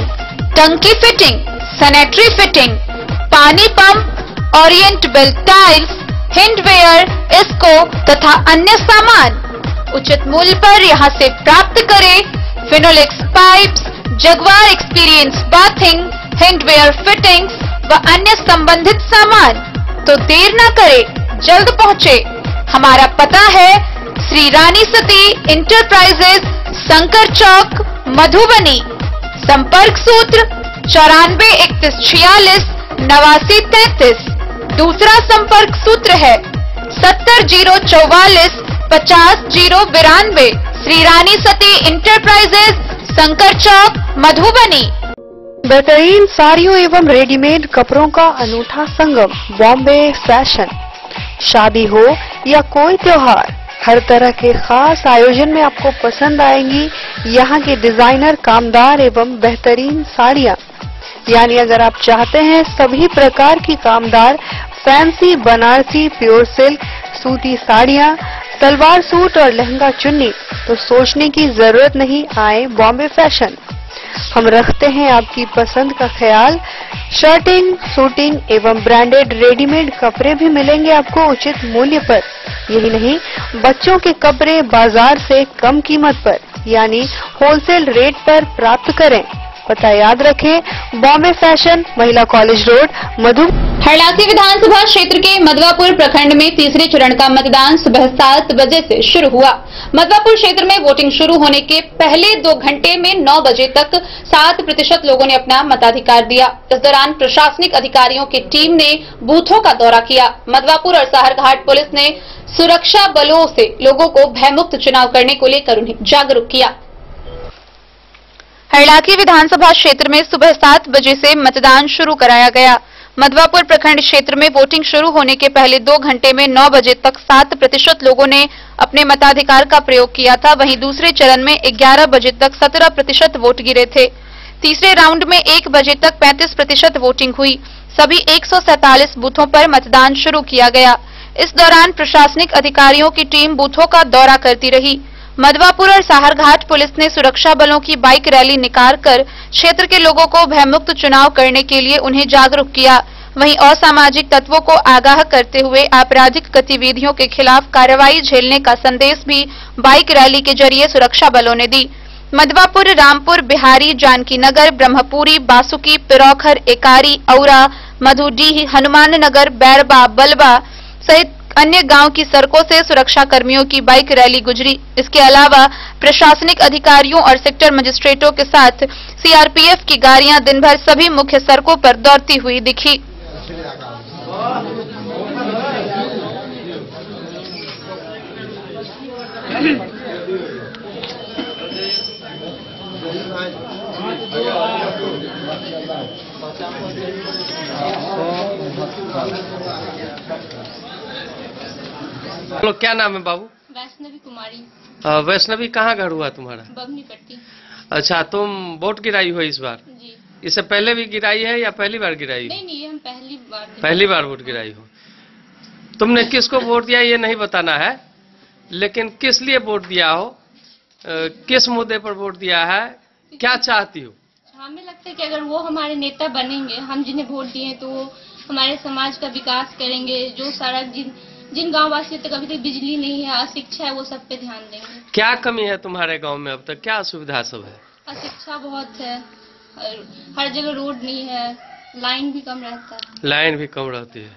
टंकी फिटिंग, सैनिटरी फिटिंग, पानी पंप, ओरिएंट बेल टाइल्स, हैंडवेयर, इसको तथा अन्य सामान उचित मूल्य पर यहाँ से प्राप्त करें। Finolex pipes, Jaguar experience bathing, hardware fittings व अन्य संबंधित सामान। तो देर न करें, जल्द पहुँचे। हमारा पता है श्री रानी सती इंटरप्राइजेज, शंकर चौक, मधुबनी। संपर्क सूत्र 94 31 46 89 33। दूसरा संपर्क सूत्र है 70 044 50 092। श्री रानी सती इंटरप्राइजेज, शंकर चौक, मधुबनी। बेहतरीन साड़ियों एवं रेडीमेड कपड़ों का अनूठा संगम बॉम्बे फैशन। शादी हो या कोई त्योहार, हर तरह के खास आयोजन में आपको पसंद आएंगी यहाँ के डिजाइनर, कामदार एवं बेहतरीन साड़ियाँ। यानी अगर आप चाहते हैं सभी प्रकार की कामदार, फैंसी, बनारसी, प्योर सिल्क, सूती साड़ियाँ, सलवार सूट और लहंगा चुन्नी, तो सोचने की जरूरत नहीं, आए बॉम्बे फैशन। हम रखते हैं आपकी पसंद का ख्याल। शर्टिंग, सूटिंग एवं ब्रांडेड रेडीमेड कपड़े भी मिलेंगे आपको उचित मूल्य पर। यही नहीं, बच्चों के कपड़े बाजार से कम कीमत पर यानी होलसेल रेट पर प्राप्त करें। पता याद रखें, बॉम्बे फैशन, महिला कॉलेज रोड, मधु। हरलासी विधानसभा क्षेत्र के मधवापुर प्रखंड में तीसरे चरण का मतदान सुबह 7 बजे से शुरू हुआ। मधवापुर क्षेत्र में वोटिंग शुरू होने के पहले 2 घंटे में 9 बजे तक 7% लोगों ने अपना मताधिकार दिया। इस दौरान प्रशासनिक अधिकारियों की टीम ने बूथों का दौरा किया। मधवापुर और साहरघाट पुलिस ने सुरक्षा बलों से लोगों को भयमुक्त चुनाव करने को लेकर उन्हें जागरूक किया। हरलाखी विधानसभा क्षेत्र में सुबह 7 बजे से मतदान शुरू कराया गया। मधवापुर प्रखंड क्षेत्र में वोटिंग शुरू होने के पहले 2 घंटे में 9 बजे तक 7% लोगों ने अपने मताधिकार का प्रयोग किया था। वहीं दूसरे चरण में 11 बजे तक 17% वोट गिरे थे। तीसरे राउंड में 1 बजे तक 35% वोटिंग हुई। सभी 147 बूथों पर मतदान शुरू किया गया। इस दौरान प्रशासनिक अधिकारियों की टीम बूथों का दौरा करती रही। मधवापुर और साहरघाट पुलिस ने सुरक्षा बलों की बाइक रैली निकालकर क्षेत्र के लोगों को भयमुक्त चुनाव करने के लिए उन्हें जागरूक किया। वहीं असामाजिक तत्वों को आगाह करते हुए आपराधिक गतिविधियों के खिलाफ कार्रवाई झेलने का संदेश भी बाइक रैली के जरिए सुरक्षा बलों ने दी। मधवापुर, रामपुर, बिहारी, जानकी नगर, ब्रह्मपुरी, बासुकी, पिरौखर, एकारी, औरा, मधुडीह, हनुमान नगर, बैरबा, बलबा सहित अन्य गांव की सड़कों से सुरक्षा कर्मियों की बाइक रैली गुजरी। इसके अलावा प्रशासनिक अधिकारियों और सेक्टर मजिस्ट्रेटों के साथ सीआरपीएफ की गाड़ियां दिन भर सभी मुख्य सड़कों पर दौड़ती हुई दिखी। हेलो, क्या नाम है बाबू? वैष्णवी कुमारी। वैष्णवी, कहाँ घर हुआ तुम्हारा? बगनी पट्टी। अच्छा, तुम वोट गिराई हो इस बार? जी। इससे पहले भी गिराई है या पहली बार गिराई? नहीं, हम पहली बार वोट गिराई हो। तुमने किसको वोट दिया ये नहीं बताना है, लेकिन किस लिए वोट दिया हो, किस मुद्दे पर वोट दिया है, क्या चाहती हो? हमें लगता है कि अगर वो हमारे नेता बनेंगे, हम जिन्हें वोट दिए, तो वो हमारे समाज का विकास करेंगे। जो सड़क, जिन गाँव वासियों तक अभी तक बिजली नहीं है, अशिक्षा है, वो सब पे ध्यान देंगे। क्या कमी है तुम्हारे गांव में अब तक, क्या असुविधा सब है? अशिक्षा बहुत है, हर जगह रोड नहीं है, लाइन भी कम रहता है। लाइन भी कम रहती है,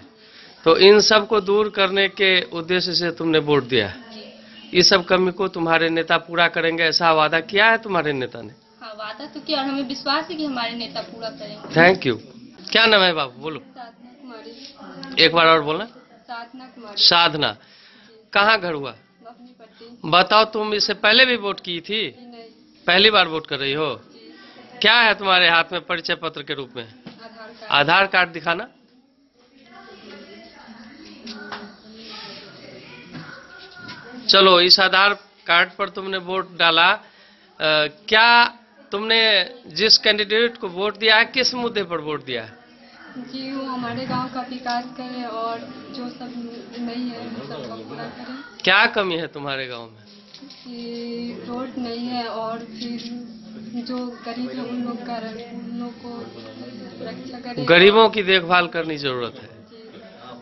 तो इन सब को दूर करने के उद्देश्य से तुमने वोट दिया। इस सब कमी को तुम्हारे नेता पूरा करेंगे, ऐसा वादा किया है तुम्हारे नेता ने? हाँ, वादा तो किया और हमें विश्वास है कि हमारे नेता पूरा करेंगे। Thank you. क्या नाम है बाबू, बोलो? साधना कुमारी। एक बार और बोलना। साधना कुमारी। साधना, कहाँ घर हुआ? बताओ, तुम इससे पहले भी वोट की थी? पहली बार वोट कर रही हो? क्या है तुम्हारे हाथ में परिचय पत्र के रूप में? आधार कार्ड दिखाना। चलो, इस आधार कार्ड पर तुमने वोट डाला। क्या तुमने जिस कैंडिडेट को वोट दिया है, किस मुद्दे पर वोट दिया है? जी, वो हमारे गांव का विकास करें और जो सब नहीं है उन सबका पूरा करें। क्या कमी है तुम्हारे गांव में? कि रोड नहीं है और फिर जो गरीब है उन लोग को सुरक्षा करें। गरीबों की देखभाल करनी जरूरत है।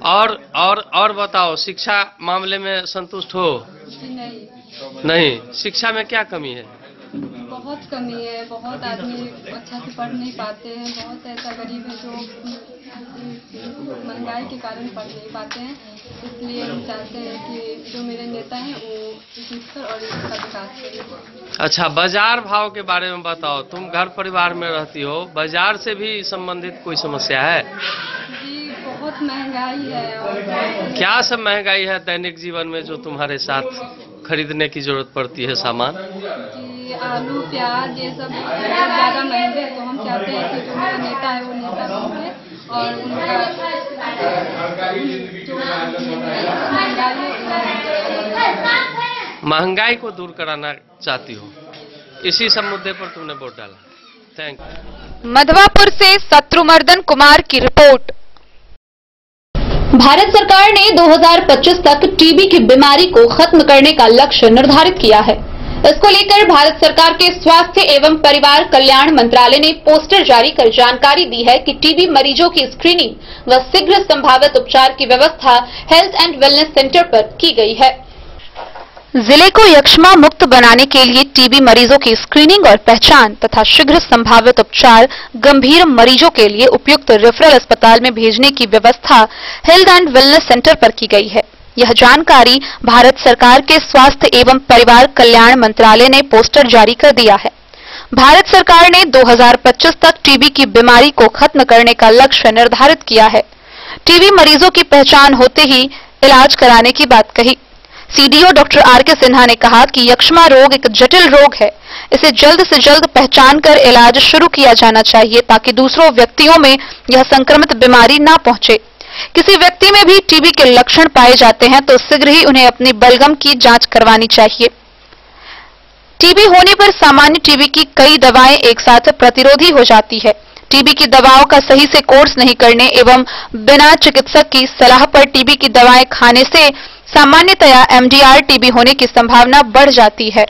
और बताओ, शिक्षा मामले में संतुष्ट हो? नहीं। शिक्षा में क्या कमी है? बहुत कमी है। बहुत आदमी अच्छा से पढ़ नहीं पाते हैं। बहुत ऐसा गरीब है जो महंगाई के कारण पढ़ नहीं पाते हैं। इसलिए हम चाहते हैं कि जो मेरे नेता हैं वो शिक्षा और इसका विकास करें। अच्छा, बाजार भाव के बारे में बताओ। तुम घर परिवार में रहती हो, बाजार से भी संबंधित कोई समस्या है? जी, बहुत महंगाई है। क्या सब महंगाई है दैनिक जीवन में जो तुम्हारे साथ खरीदने की जरूरत पड़ती है सामान? आलू प्याज ये सब बहुत ज़्यादा महंगे हैं। तो हम चाहते हैं कि जो मेरा नेता है वो नेता बने और उनका महंगाई को दूर कराना चाहती हो, इसी सब मुद्दे पर तुमने वोट डाला। Thank you. मधवापुर से शत्रुमर्दन कुमार की रिपोर्ट। भारत सरकार ने 2025 तक टीबी की बीमारी को खत्म करने का लक्ष्य निर्धारित किया है। इसको लेकर भारत सरकार के स्वास्थ्य एवं परिवार कल्याण मंत्रालय ने पोस्टर जारी कर जानकारी दी है कि टीबी मरीजों की स्क्रीनिंग व शीघ्र संभावित उपचार की व्यवस्था हेल्थ एंड वेलनेस सेंटर पर की गई है। जिले को यक्ष्मा मुक्त बनाने के लिए टीबी मरीजों की स्क्रीनिंग और पहचान तथा शीघ्र संभावित उपचार, गंभीर मरीजों के लिए उपयुक्त रेफरल अस्पताल में भेजने की व्यवस्था हेल्थ एंड वेलनेस सेंटर पर की गई है। यह जानकारी भारत सरकार के स्वास्थ्य एवं परिवार कल्याण मंत्रालय ने पोस्टर जारी कर दिया है। भारत सरकार ने 2025 तक टीबी की बीमारी को खत्म करने का लक्ष्य निर्धारित किया है। टीबी मरीजों की पहचान होते ही इलाज कराने की बात कही। CDO doctor R K. सिन्हा ने कहा कि यक्ष्मा रोग एक जटिल रोग है। इसे जल्द से जल्द पहचान कर इलाज शुरू किया जाना चाहिए ताकि दूसरों व्यक्तियों में यह संक्रमित बीमारी ना पहुंचे। किसी व्यक्ति में भी टीबी के लक्षण पाए जाते हैं तो शीघ्र ही उन्हें अपनी बलगम की जांच करवानी चाहिए। टीबी होने पर सामान्य टीबी की कई दवाएं एक साथ प्रतिरोधी हो जाती है। टीबी की दवाओं का सही से कोर्स नहीं करने एवं बिना चिकित्सक की सलाह पर टीबी की दवाएं खाने से सामान्यतया एमडीआर टीबी होने की संभावना बढ़ जाती है।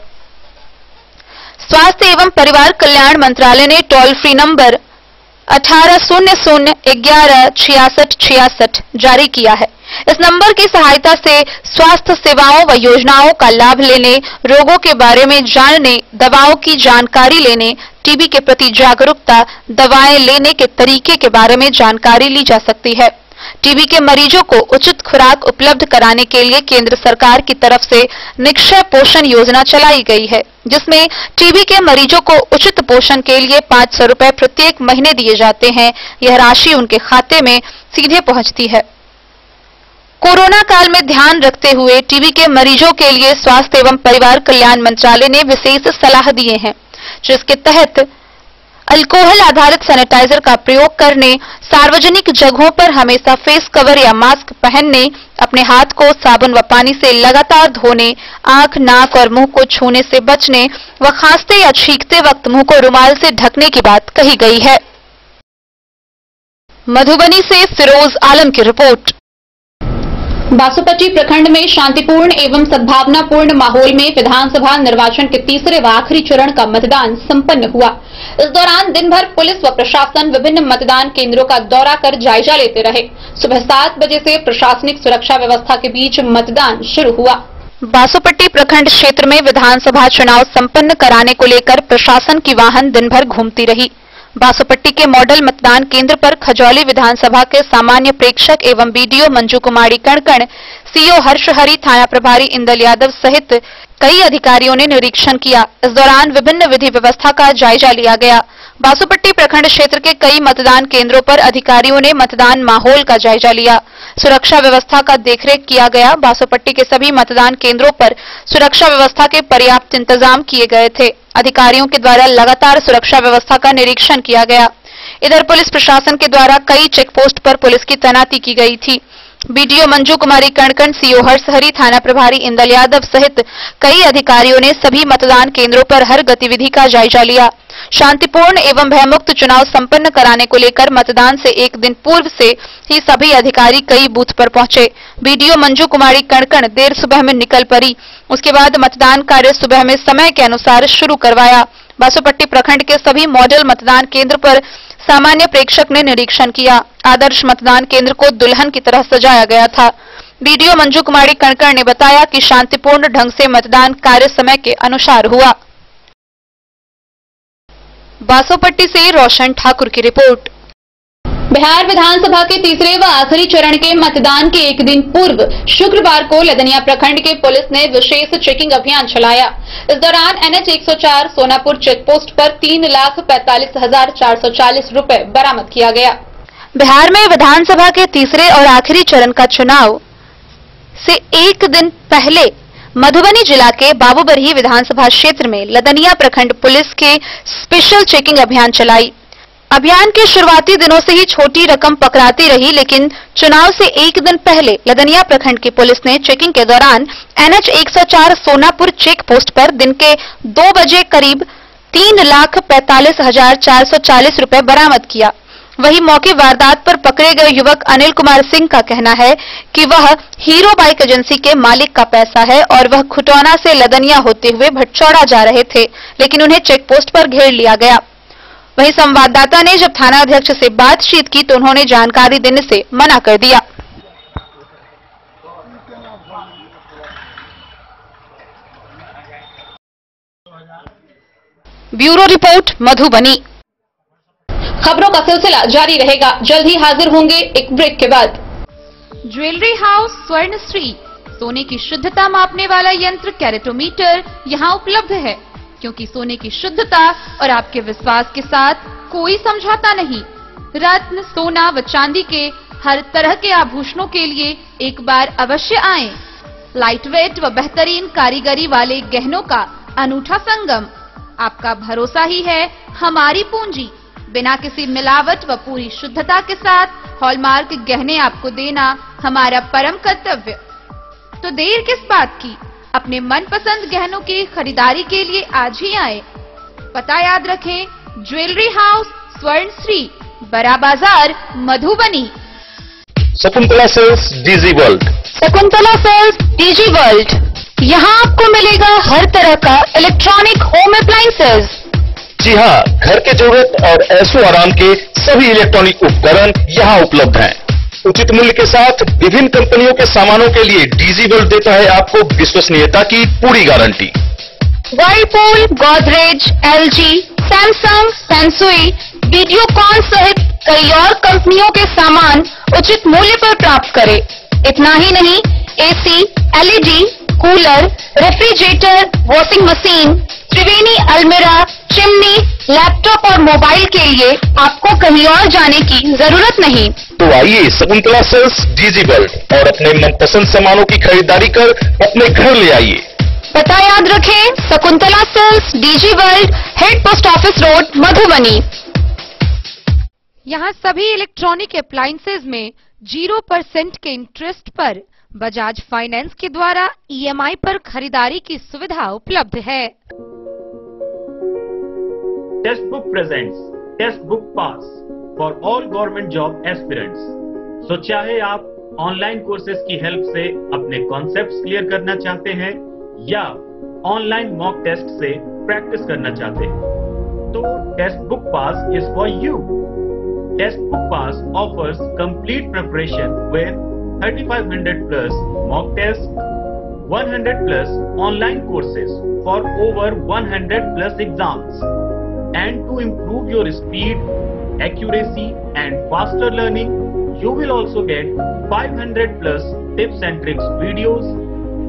स्वास्थ्य एवं परिवार कल्याण मंत्रालय ने टोल फ्री नंबर 1800116666 जारी किया है। इस नंबर की सहायता से स्वास्थ्य सेवाओं व योजनाओं का लाभ लेने, रोगों के बारे में जानने, दवाओं की जानकारी लेने, टीबी के प्रति जागरूकता, दवाएं लेने के तरीके के बारे में जानकारी ली जा सकती है। टीबी के मरीजों को उचित खुराक उपलब्ध कराने के लिए केंद्र सरकार की तरफ से निक्षय पोषण योजना चलाई गई है, जिसमें टीबी के मरीजों को उचित पोषण के लिए 500 रुपए प्रत्येक महीने दिए जाते हैं। यह राशि उनके खाते में सीधे पहुंचती है। कोरोना काल में ध्यान रखते हुए टीबी के मरीजों के लिए स्वास्थ्य एवं परिवार कल्याण मंत्रालय ने विशेष सलाह दिए हैं, जिसके तहत अल्कोहल आधारित सैनिटाइजर का प्रयोग करने, सार्वजनिक जगहों पर हमेशा फेस कवर या मास्क पहनने, अपने हाथ को साबुन व पानी से लगातार धोने, आंख, नाक और मुंह को छूने से बचने व खांसते या छींकते वक्त मुंह को रुमाल से ढकने की बात कही गई है। मधुबनी से फिरोज आलम की रिपोर्ट। बासोपट्टी प्रखंड में शांतिपूर्ण एवं सद्भावनापूर्ण माहौल में विधानसभा निर्वाचन के तीसरे व आखिरी चरण का मतदान संपन्न हुआ। इस दौरान दिन भर पुलिस व प्रशासन विभिन्न मतदान केंद्रों का दौरा कर जायजा लेते रहे। सुबह 7 बजे से प्रशासनिक सुरक्षा व्यवस्था के बीच मतदान शुरू हुआ। बासोपट्टी प्रखंड क्षेत्र में विधानसभा चुनाव संपन्न कराने को लेकर प्रशासन की वाहन दिन भर घूमती रही। बासोपट्टी के मॉडल मतदान केंद्र पर खजौली विधानसभा के सामान्य प्रेक्षक एवं बीडीओ मंजू कुमारी कणकण, सीओ हर्षहरि, थाना प्रभारी इंदल यादव सहित कई अधिकारियों ने निरीक्षण किया। इस दौरान विभिन्न विधि व्यवस्था का जायजा लिया गया। बासोपट्टी प्रखंड क्षेत्र के कई मतदान केंद्रों पर अधिकारियों ने मतदान माहौल का जायजा लिया। सुरक्षा व्यवस्था का देखरेख किया गया। बासोपट्टी के सभी मतदान केंद्रों पर सुरक्षा व्यवस्था के पर्याप्त इंतजाम किए गए थे। अधिकारियों के द्वारा लगातार सुरक्षा व्यवस्था का निरीक्षण किया गया। इधर पुलिस प्रशासन के द्वारा कई चेक पोस्ट पर पुलिस की तैनाती की गई थी। बीडीओ मंजू कुमारी कणकण, सीओ हर्षहरी, थाना प्रभारी इंदल यादव सहित कई अधिकारियों ने सभी मतदान केंद्रों पर हर गतिविधि का जायजा लिया। शांतिपूर्ण एवं भयमुक्त चुनाव संपन्न कराने को लेकर मतदान से एक दिन पूर्व से ही सभी अधिकारी कई बूथ पर पहुंचे। बीडीओ मंजू कुमारी कणकण देर सुबह में निकल पड़ी। उसके बाद मतदान कार्य सुबह में समय के अनुसार शुरू करवाया। बासोपट्टी प्रखंड के सभी मॉडल मतदान केंद्र पर सामान्य प्रेक्षक ने निरीक्षण किया। आदर्श मतदान केंद्र को दुल्हन की तरह सजाया गया था। बीडीओ मंजू कुमारी कणकण ने बताया कि शांतिपूर्ण ढंग से मतदान कार्य समय के अनुसार हुआ। बासोपट्टी से रोशन ठाकुर की रिपोर्ट। बिहार विधानसभा के तीसरे व आखिरी चरण के मतदान के एक दिन पूर्व शुक्रवार को लदनिया प्रखंड के पुलिस ने विशेष चेकिंग अभियान चलाया। इस दौरान NH 104 सोनापुर चेकपोस्ट पर 3,45,440 रुपए बरामद किया गया। बिहार में विधानसभा के तीसरे और आखिरी चरण का चुनाव से एक दिन पहले मधुबनी जिला के बाबूबरही विधानसभा क्षेत्र में लदनिया प्रखंड पुलिस के स्पेशल चेकिंग अभियान चलाई। अभियान के शुरुआती दिनों से ही छोटी रकम पकड़ाती रही, लेकिन चुनाव से एक दिन पहले लदनिया प्रखंड की पुलिस ने चेकिंग के दौरान NH 104 सोनापुर चेक पोस्ट पर दिन के 2 बजे करीब 3,45,440 रुपए बरामद किया। वहीं मौके वारदात पर पकड़े गए युवक अनिल कुमार सिंह का कहना है कि वह हीरो बाइक एजेंसी के मालिक का पैसा है और वह खुटौना से लदनिया होते हुए भटचौड़ा जा रहे थे, लेकिन उन्हें चेक पोस्ट पर घेर लिया गया। वहीं संवाददाता ने जब थाना अध्यक्ष से बातचीत की तो उन्होंने जानकारी देने से मना कर दिया। Bureau report Madhubani. खबरों का सिलसिला जारी रहेगा, जल्द ही हाजिर होंगे एक ब्रेक के बाद। ज्वेलरी हाउस स्वर्णश्री, सोने की शुद्धता मापने वाला यंत्र कैरेटोमीटर यहाँ उपलब्ध है, क्योंकि सोने की शुद्धता और आपके विश्वास के साथ कोई समझौता नहीं। रत्न, सोना व चांदी के हर तरह के आभूषणों के लिए एक बार अवश्य आएं। लाइट वेट व बेहतरीन कारीगरी वाले गहनों का अनूठा संगम, आपका भरोसा ही है हमारी पूंजी। बिना किसी मिलावट व पूरी शुद्धता के साथ हॉलमार्क गहने आपको देना हमारा परम कर्तव्य। तो देर किस बात की, अपने मनपसंद गहनों की खरीदारी के लिए आज ही आए। पता याद रखें, jewellery house Swarnashri, Bada Bazar, Madhubani. Shakuntala sales DG world. Shakuntala sales DG world, यहाँ आपको मिलेगा हर तरह का इलेक्ट्रॉनिक होम अप्लायंसेज। जी हाँ, घर के जरूरत और ऐशो आराम के सभी इलेक्ट्रॉनिक उपकरण यहाँ उपलब्ध हैं। उचित मूल्य के साथ विभिन्न कंपनियों के सामानों के लिए डीजी वर्ल्ड देता है आपको विश्वसनीयता की पूरी guarantee. Whirlpool, Godrej, LG, Samsung, Sansui, Videocon सहित कई और कंपनियों के सामान उचित मूल्य पर प्राप्त करें। इतना ही नहीं, AC, LED, cooler, refrigerator, washing machine, Triveni अलमीरा, चिमनी, लैपटॉप और मोबाइल के लिए आपको कहीं और जाने की जरूरत नहीं। तो आइए शकुंतला सेल्स डीजी वर्ल्ड और अपने मनपसंद सामानों की खरीदारी कर अपने घर ले आइए। पता याद रखें, Shakuntala sales DG world, head post office road, Madhubani. यहाँ सभी इलेक्ट्रॉनिक अप्लायंसेज में 0% के इंटरेस्ट पर बजाज फाइनेंस के द्वारा EMI पर खरीदारी की सुविधा उपलब्ध है। Testbook presents test book pass for all government job aspirants. So चाहे आप ऑनलाइन कोर्सेज की हेल्प से अपने कॉन्सेप्ट्स क्लियर करना चाहते हैं या ऑनलाइन मॉक टेस्ट से प्रैक्टिस करना चाहते हैं, तो test book pass is for you. Test book pass offers complete preparation with 3500 plus mock tests, 100 plus online courses for over 100 plus exams. And to improve your speed, accuracy and faster learning, you will also get 500 plus tips and tricks videos,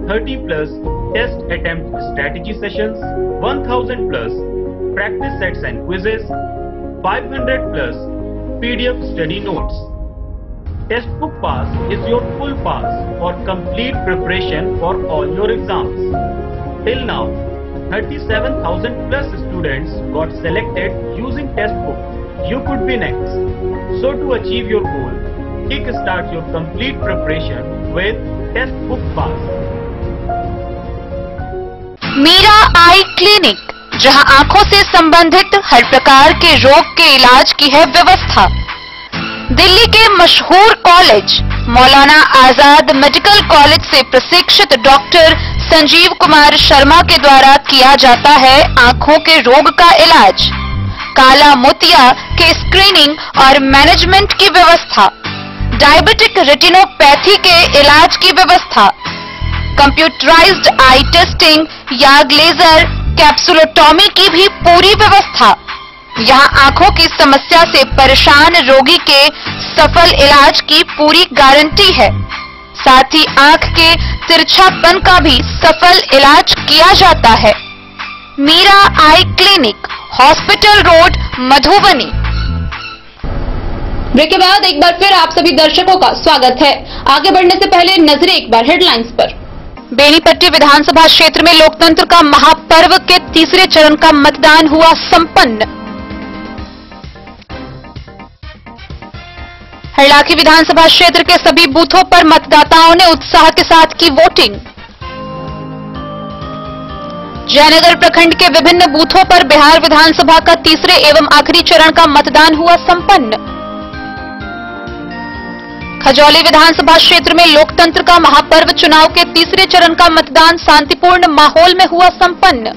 30 plus test attempt strategy sessions, 1000 plus practice sets and quizzes, 500 plus PDF study notes. Textbook Pass is your full pass for complete preparation for all your exams. Till now, 37,000 plus students got selected using Textbook. You could be next. So to achieve your goal, kick start your complete preparation with Textbook Pass. Meera eye clinic, जहां आंखों से संबंधित हर प्रकार के रोग के इलाज की है व्यवस्था। दिल्ली के मशहूर college Maulana Azad medical college से प्रशिक्षित डॉक्टर संजीव कुमार शर्मा के द्वारा किया जाता है आंखों के रोग का इलाज, काला मोतिया के स्क्रीनिंग और मैनेजमेंट की व्यवस्था, डायबिटिक रेटिनोपैथी के इलाज की व्यवस्था, कंप्यूटराइज्ड आई टेस्टिंग या लेजर कैप्सुलोटॉमी की भी पूरी व्यवस्था। यहां आंखों की समस्या से परेशान रोगी के सफल इलाज की पूरी गारंटी है। साथ ही आंख के तिरछापन का भी सफल इलाज किया जाता है। Meera eye clinic, hospital road, Madhubani. Break के बाद एक बार फिर आप सभी दर्शकों का स्वागत है। आगे बढ़ने से पहले नजरें एक बार हेडलाइंस पर। बेनीपट्टी विधानसभा क्षेत्र में लोकतंत्र का महापर्व के तीसरे चरण का मतदान हुआ संपन्न। हरलाखी विधानसभा क्षेत्र के सभी बूथों पर मतदाताओं ने उत्साह के साथ की वोटिंग। जयनगर प्रखंड के विभिन्न बूथों पर बिहार विधानसभा का तीसरे एवं आखिरी चरण का मतदान हुआ संपन्न। खजौली विधानसभा क्षेत्र में लोकतंत्र का महापर्व चुनाव के तीसरे चरण का मतदान शांतिपूर्ण माहौल में हुआ संपन्न।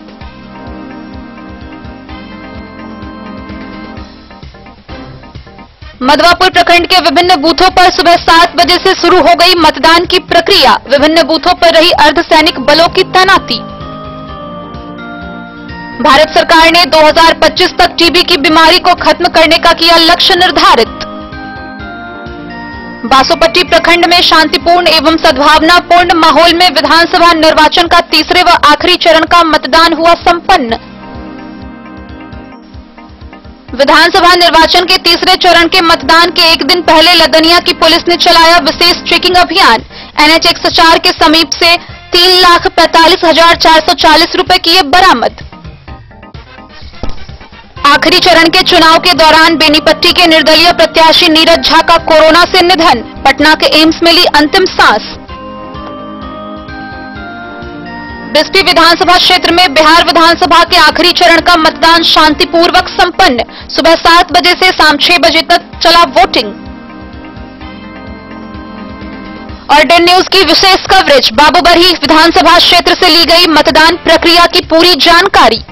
मधवापुर प्रखंड के विभिन्न बूथों पर सुबह 7 बजे से शुरू हो गई मतदान की प्रक्रिया। विभिन्न बूथों पर रही अर्धसैनिक बलों की तैनाती। भारत सरकार ने 2025 तक टीबी की बीमारी को खत्म करने का किया लक्ष्य निर्धारित। बासोपट्टी प्रखंड में शांतिपूर्ण एवं सद्भावनापूर्ण माहौल में विधानसभा निर्वाचन का तीसरे व आखिरी चरण का मतदान हुआ संपन्न। विधानसभा निर्वाचन के तीसरे चरण के मतदान के एक दिन पहले लदनिया की पुलिस ने चलाया विशेष चेकिंग अभियान। NH 104 के समीप से 3,45,440 रुपए किए बरामद। आखिरी चरण के चुनाव के दौरान बेनीपट्टी के निर्दलीय प्रत्याशी नीरज झा का कोरोना से निधन। पटना के एम्स में ली अंतिम सांस। बिस्टी विधानसभा क्षेत्र में बिहार विधानसभा के आखिरी चरण का मतदान शांतिपूर्वक संपन्न। सुबह 7 बजे से शाम 6 बजे तक चला वोटिंग। और डेन न्यूज की विशेष कवरेज। बाबूबरही विधानसभा क्षेत्र से ली गई मतदान प्रक्रिया की पूरी जानकारी।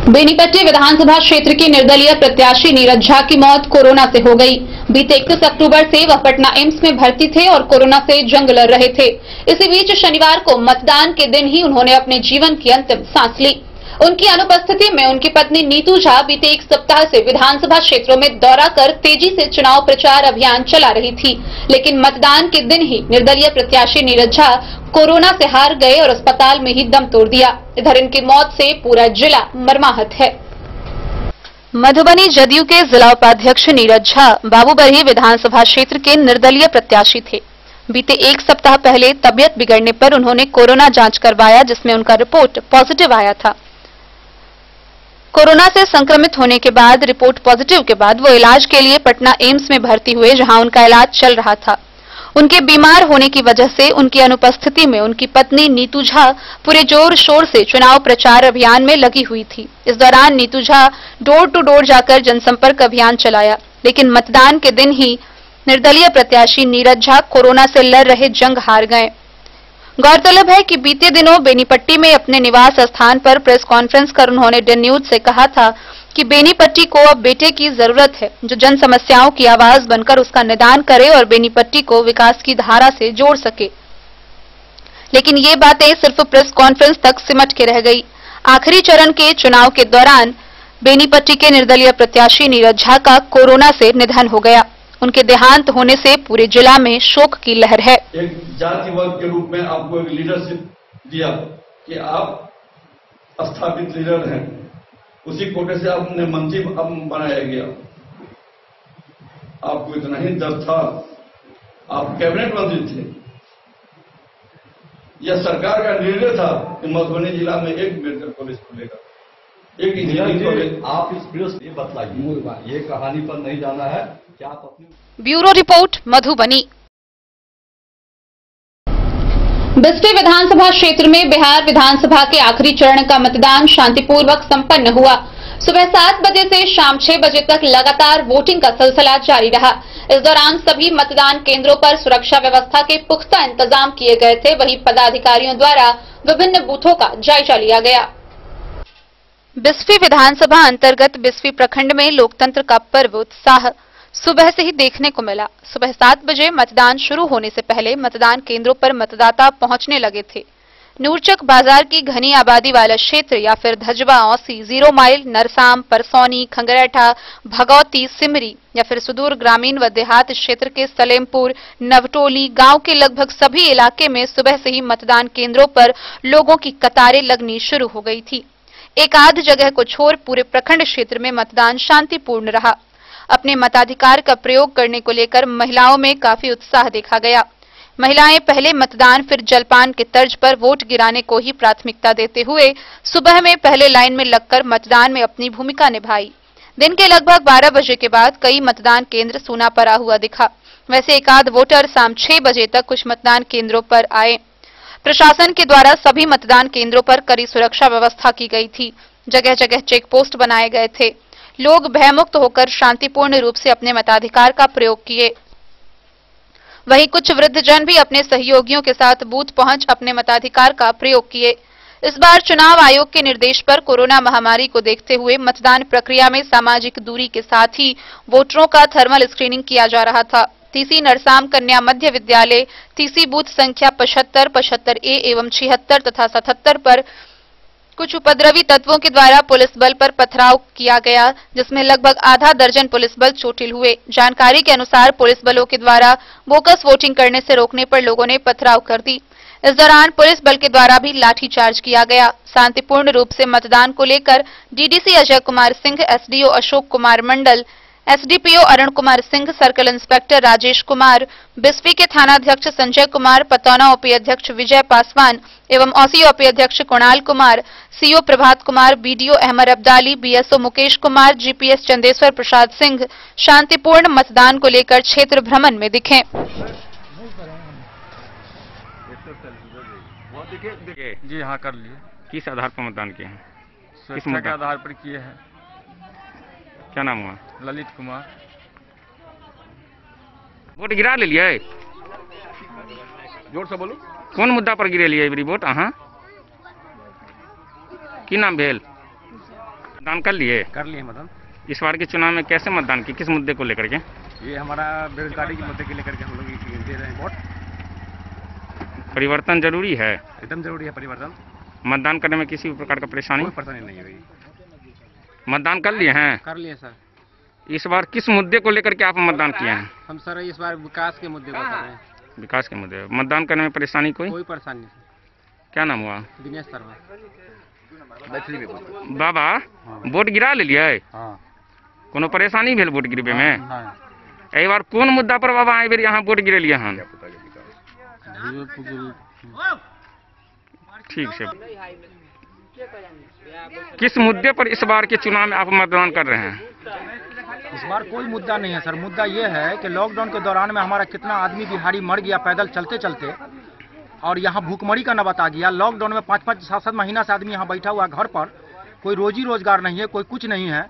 बेनीपट्टी विधानसभा क्षेत्र की निर्दलीय प्रत्याशी नीरज झा की मौत कोरोना से हो गई। बीते 31 अक्टूबर से वह पटना एम्स में भर्ती थे और कोरोना से जंग लड़ रहे थे। इसी बीच शनिवार को मतदान के दिन ही उन्होंने अपने जीवन की अंतिम सांस ली। उनकी अनुपस्थिति में उनकी पत्नी नीतू झा बीते एक सप्ताह से विधानसभा क्षेत्रों में दौरा कर तेजी से चुनाव प्रचार अभियान चला रही थी, लेकिन मतदान के दिन ही निर्दलीय प्रत्याशी नीरज झा कोरोना से हार गए और अस्पताल में ही दम तोड़ दिया। इधर इनकी मौत से पूरा जिला मर्माहत है। मधुबनी जदयू के जिला उपाध्यक्ष नीरज झा बाबूबरही विधानसभा क्षेत्र के निर्दलीय प्रत्याशी थे। बीते एक सप्ताह पहले तबियत बिगड़ने पर उन्होंने कोरोना जांच करवाया, जिसमें उनका रिपोर्ट पॉजिटिव आया था। कोरोना से संक्रमित होने के बाद रिपोर्ट पॉजिटिव के बाद वो इलाज के लिए पटना एम्स में भर्ती हुए, जहां उनका इलाज चल रहा था। उनके बीमार होने की वजह से उनकी अनुपस्थिति में उनकी पत्नी नीतू झा पूरे जोर शोर से चुनाव प्रचार अभियान में लगी हुई थी। इस दौरान Neetu Jha door to door जाकर जनसंपर्क अभियान चलाया, लेकिन मतदान के दिन ही निर्दलीय प्रत्याशी नीरज झा कोरोना से लड़ रहे जंग हार गए। गौरतलब है कि बीते दिनों बेनीपट्टी में अपने निवास स्थान पर प्रेस कॉन्फ्रेंस कर उन्होंने डेन न्यूज से कहा था कि बेनीपट्टी को अब बेटे की जरूरत है, जो जन समस्याओं की आवाज बनकर उसका निदान करे और बेनीपट्टी को विकास की धारा से जोड़ सके। लेकिन ये बातें सिर्फ प्रेस कॉन्फ्रेंस तक सिमट के रह गई। आखिरी चरण के चुनाव के दौरान बेनीपट्टी के निर्दलीय प्रत्याशी नीरज झा का कोरोना से निधन हो गया। उनके देहांत होने से पूरे जिला में शोक की लहर है। एक जाति वर्ग के रूप में आपको एक लीडरशिप दिया कि आप स्थापित लीडर हैं, उसी कोटे से आपने मंत्री बनाया गया। आपको इतना ही दर्द था, आप कैबिनेट मंत्री थे। यह सरकार का निर्णय था कि मधुबनी जिला में एक मेडिकल कॉलेज खुलेगा। एक इंजीनियरिंग कॉलेज आप इस प्रेस ये बतलाइए, ये कहानी पर नहीं जाना है क्या आप अपनी। Bureau report Madhubani. बिस्फी विधानसभा क्षेत्र में बिहार विधानसभा के आखिरी चरण का मतदान शांतिपूर्वक संपन्न हुआ। सुबह 7 बजे से शाम 6 बजे तक लगातार वोटिंग का सिलसिला जारी रहा। इस दौरान सभी मतदान केंद्रों पर सुरक्षा व्यवस्था के पुख्ता इंतजाम किए गए थे। वहीं पदाधिकारियों द्वारा विभिन्न बूथों का जायजा लिया गया। बिस्फी विधानसभा अंतर्गत बिस्फी प्रखंड में लोकतंत्र का पर्व उत्साह सुबह से ही देखने को मिला। सुबह 7 बजे मतदान शुरू होने से पहले मतदान केंद्रों पर मतदाता पहुंचने लगे थे। नूरचक बाजार की घनी आबादी वाला क्षेत्र या फिर धजवा, औसी, 0 माइल, नरसाम, परसौनी, खंगरैठा, भगौती, सिमरी या फिर सुदूर ग्रामीण व देहात क्षेत्र के सलेमपुर, नवटोली गांव के लगभग सभी इलाके में सुबह से ही मतदान केंद्रों पर लोगों की कतारें लगनी शुरू हो गई थी। एक आध जगह को छोड़ पूरे प्रखंड क्षेत्र में मतदान शांतिपूर्ण रहा। अपने मताधिकार का प्रयोग करने को लेकर महिलाओं में काफी उत्साह देखा गया। महिलाएं पहले मतदान फिर जलपान के तर्ज पर वोट गिराने को ही प्राथमिकता देते हुए सुबह में पहले लाइन में लगकर मतदान में अपनी भूमिका निभाई। दिन के लगभग 12 बजे के बाद कई मतदान केंद्र सूना पड़ा हुआ दिखा। वैसे एक आध वोटर शाम 6 बजे तक कुछ मतदान केंद्रों पर आए। प्रशासन के द्वारा सभी मतदान केंद्रों पर कड़ी सुरक्षा व्यवस्था की गई थी। जगह जगह चेक पोस्ट बनाए गए थे। लोग भयमुक्त होकर शांतिपूर्ण रूप से अपने मताधिकार का प्रयोग किए। वहीं कुछ वृद्धजन भी अपने सहयोगियों के साथ बूथ पहुंच अपने मताधिकार का प्रयोग किए। इस बार चुनाव आयोग के निर्देश पर कोरोना महामारी को देखते हुए मतदान प्रक्रिया में सामाजिक दूरी के साथ ही वोटरों का थर्मल स्क्रीनिंग किया जा रहा था। तीसी नरसाम कन्या मध्य विद्यालय, तीसी बूथ संख्या 75, 75A एवं 76 तथा 77 पर कुछ उपद्रवी तत्वों के द्वारा पुलिस बल पर पथराव किया गया, जिसमें लगभग आधा दर्जन पुलिस बल चोटिल हुए। जानकारी के अनुसार पुलिस बलों के द्वारा बोगस वोटिंग करने से रोकने पर लोगों ने पथराव कर दी। इस दौरान पुलिस बल के द्वारा भी लाठीचार्ज किया गया। शांतिपूर्ण रूप से मतदान को लेकर DDC Ajay Kumar Singh, SDO Ashok Kumar Mandal, SDPO Arun Kumar Singh, circle inspector Rajesh Kumar, Bisfi के थानाध्यक्ष संजय कुमार, पतौना ओपी अध्यक्ष विजय पासवान एवं औसी ओपी अध्यक्ष Kunal Kumar, CO Prabhat Kumar, BDO Ahmad Abdali, BSO Mukesh Kumar, GPS Chandeshwar Prasad Singh शांतिपूर्ण मतदान को लेकर क्षेत्र भ्रमण में दिखे। जी हाँ, कर लिए। किस आधार पर मतदान किए हैं? किस सुरक्षा के आधार पर किए हैं। क्या नाम हुआ? ललित कुमार। वोट गिरा ले लिए? जोर से बोलो। कौन मुद्दा पर गिरे लिए वोट? अहाँ की नाम भेल? मतदान कर लिए? कर लिए मतदान। इस बार के चुनाव में कैसे मतदान की, किस मुद्दे को लेकर के? ये हमारा बेरोजगारी के मुद्दे के लेकर के हम लोग दे रहे हैं वोट। परिवर्तन जरूरी है? एकदम जरूरी है परिवर्तन। मतदान करने में किसी प्रकार का परेशानी? कोई परेशानी नहीं है। मतदान कर लिए हैं? कर लिए सर। इस बार किस मुद्दे को लेकर के आप मतदान किए हैं? हम सर इस बार विकास के मुद्दे को कर रहे हैं। विकास के मुद्दे। मतदान करने में परेशानी कोई? कोई परेशानी नहीं। क्या नाम हुआ? दिनेश शर्मा। बाबा, वोट गिरा ले लिए? हाँ। कोनो परेशानी भेल वोट गिरबे में? हाँ। एहि बार कौन मुद्दा पर बाबा एहि बेर यहाँ वोट गिरे लिए हन? ठीक है। किस मुद्दे पर इस बार के चुनाव में आप मतदान कर रहे हैं? इस बार कोई मुद्दा नहीं है सर। मुद्दा ये है कि लॉकडाउन के दौरान में हमारा कितना आदमी बिहारी मर गया पैदल चलते चलते, और यहाँ भूखमरी का नौबत आ गया। लॉकडाउन में 5-5, 7-7 महीना से आदमी यहाँ बैठा हुआ घर पर, कोई रोजी रोजगार नहीं है, कोई कुछ नहीं है।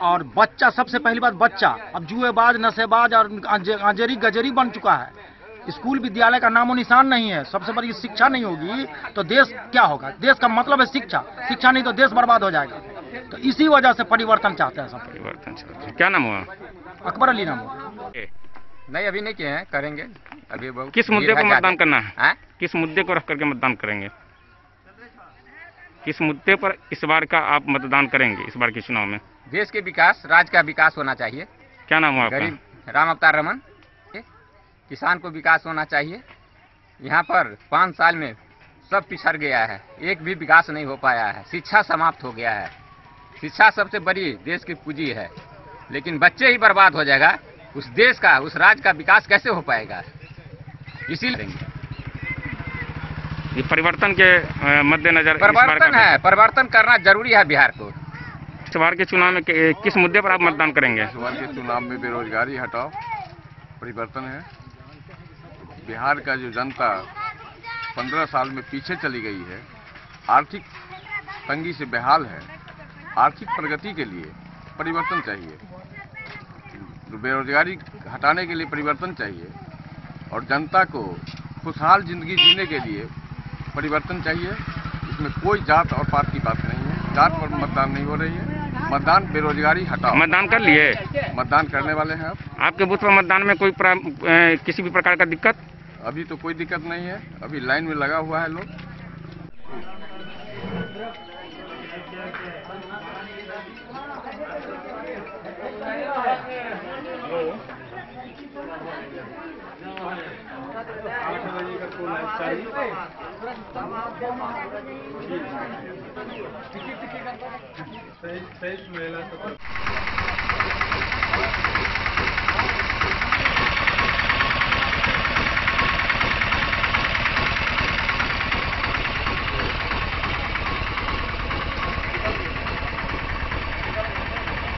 और बच्चा, सबसे पहली बात बच्चा अब जुएबाज, नशेबाज और अंजेरी गजेरी बन चुका है। स्कूल विद्यालय का नामो निशान नहीं है। सबसे बड़ी शिक्षा नहीं होगी तो देश क्या होगा? देश का मतलब है शिक्षा। शिक्षा नहीं तो देश बर्बाद हो जाएगा। तो इसी वजह से परिवर्तन चाहते हैं सब। परिवर्तन चाहते हैं। क्या नाम हुआ? अकबर अली नाम हुआ। नहीं, अभी नहीं किए हैं, करेंगे अभी। किस मुद्दे को मतदान करना है? किस मुद्दे को रख करके मतदान करेंगे? किस मुद्दे पर इस बार का आप मतदान करेंगे इस बार के चुनाव में? देश के विकास, राज्य का विकास होना चाहिए। क्या नाम हुआ आपका? गरीब राम अवतार रमन। किसान को विकास होना चाहिए। यहाँ पर 5 साल में सब पिछड़ गया है, एक भी विकास नहीं हो पाया है। शिक्षा समाप्त हो गया है। शिक्षा सबसे बड़ी देश की पूंजी है, लेकिन बच्चे ही बर्बाद हो जाएगा, उस देश का, उस राज्य का विकास कैसे हो पाएगा? इसीलिए ये परिवर्तन के मद्देनजर परिवर्तन है, परिवर्तन करना जरूरी है बिहार को। इस बार के चुनाव में किस मुद्दे पर आप मतदान करेंगे? इस बार के चुनाव में बेरोजगारी हटाओ परिवर्तन है। बिहार का जो जनता 15 साल में पीछे चली गई है, आर्थिक तंगी से बेहाल है, आर्थिक प्रगति के लिए परिवर्तन चाहिए, बेरोजगारी हटाने के लिए परिवर्तन चाहिए और जनता को खुशहाल जिंदगी जीने के लिए परिवर्तन चाहिए। इसमें कोई जात और पात की बात नहीं है, जात पर मतदान नहीं हो रही है। मतदान बेरोजगारी हटाओ। मतदान कर लिए? मतदान करने वाले हैं आप। आपके बूथ पर मतदान में कोई किसी भी प्रकार का दिक्कत? अभी तो कोई दिक्कत नहीं है, अभी लाइन में लगा हुआ है लोग।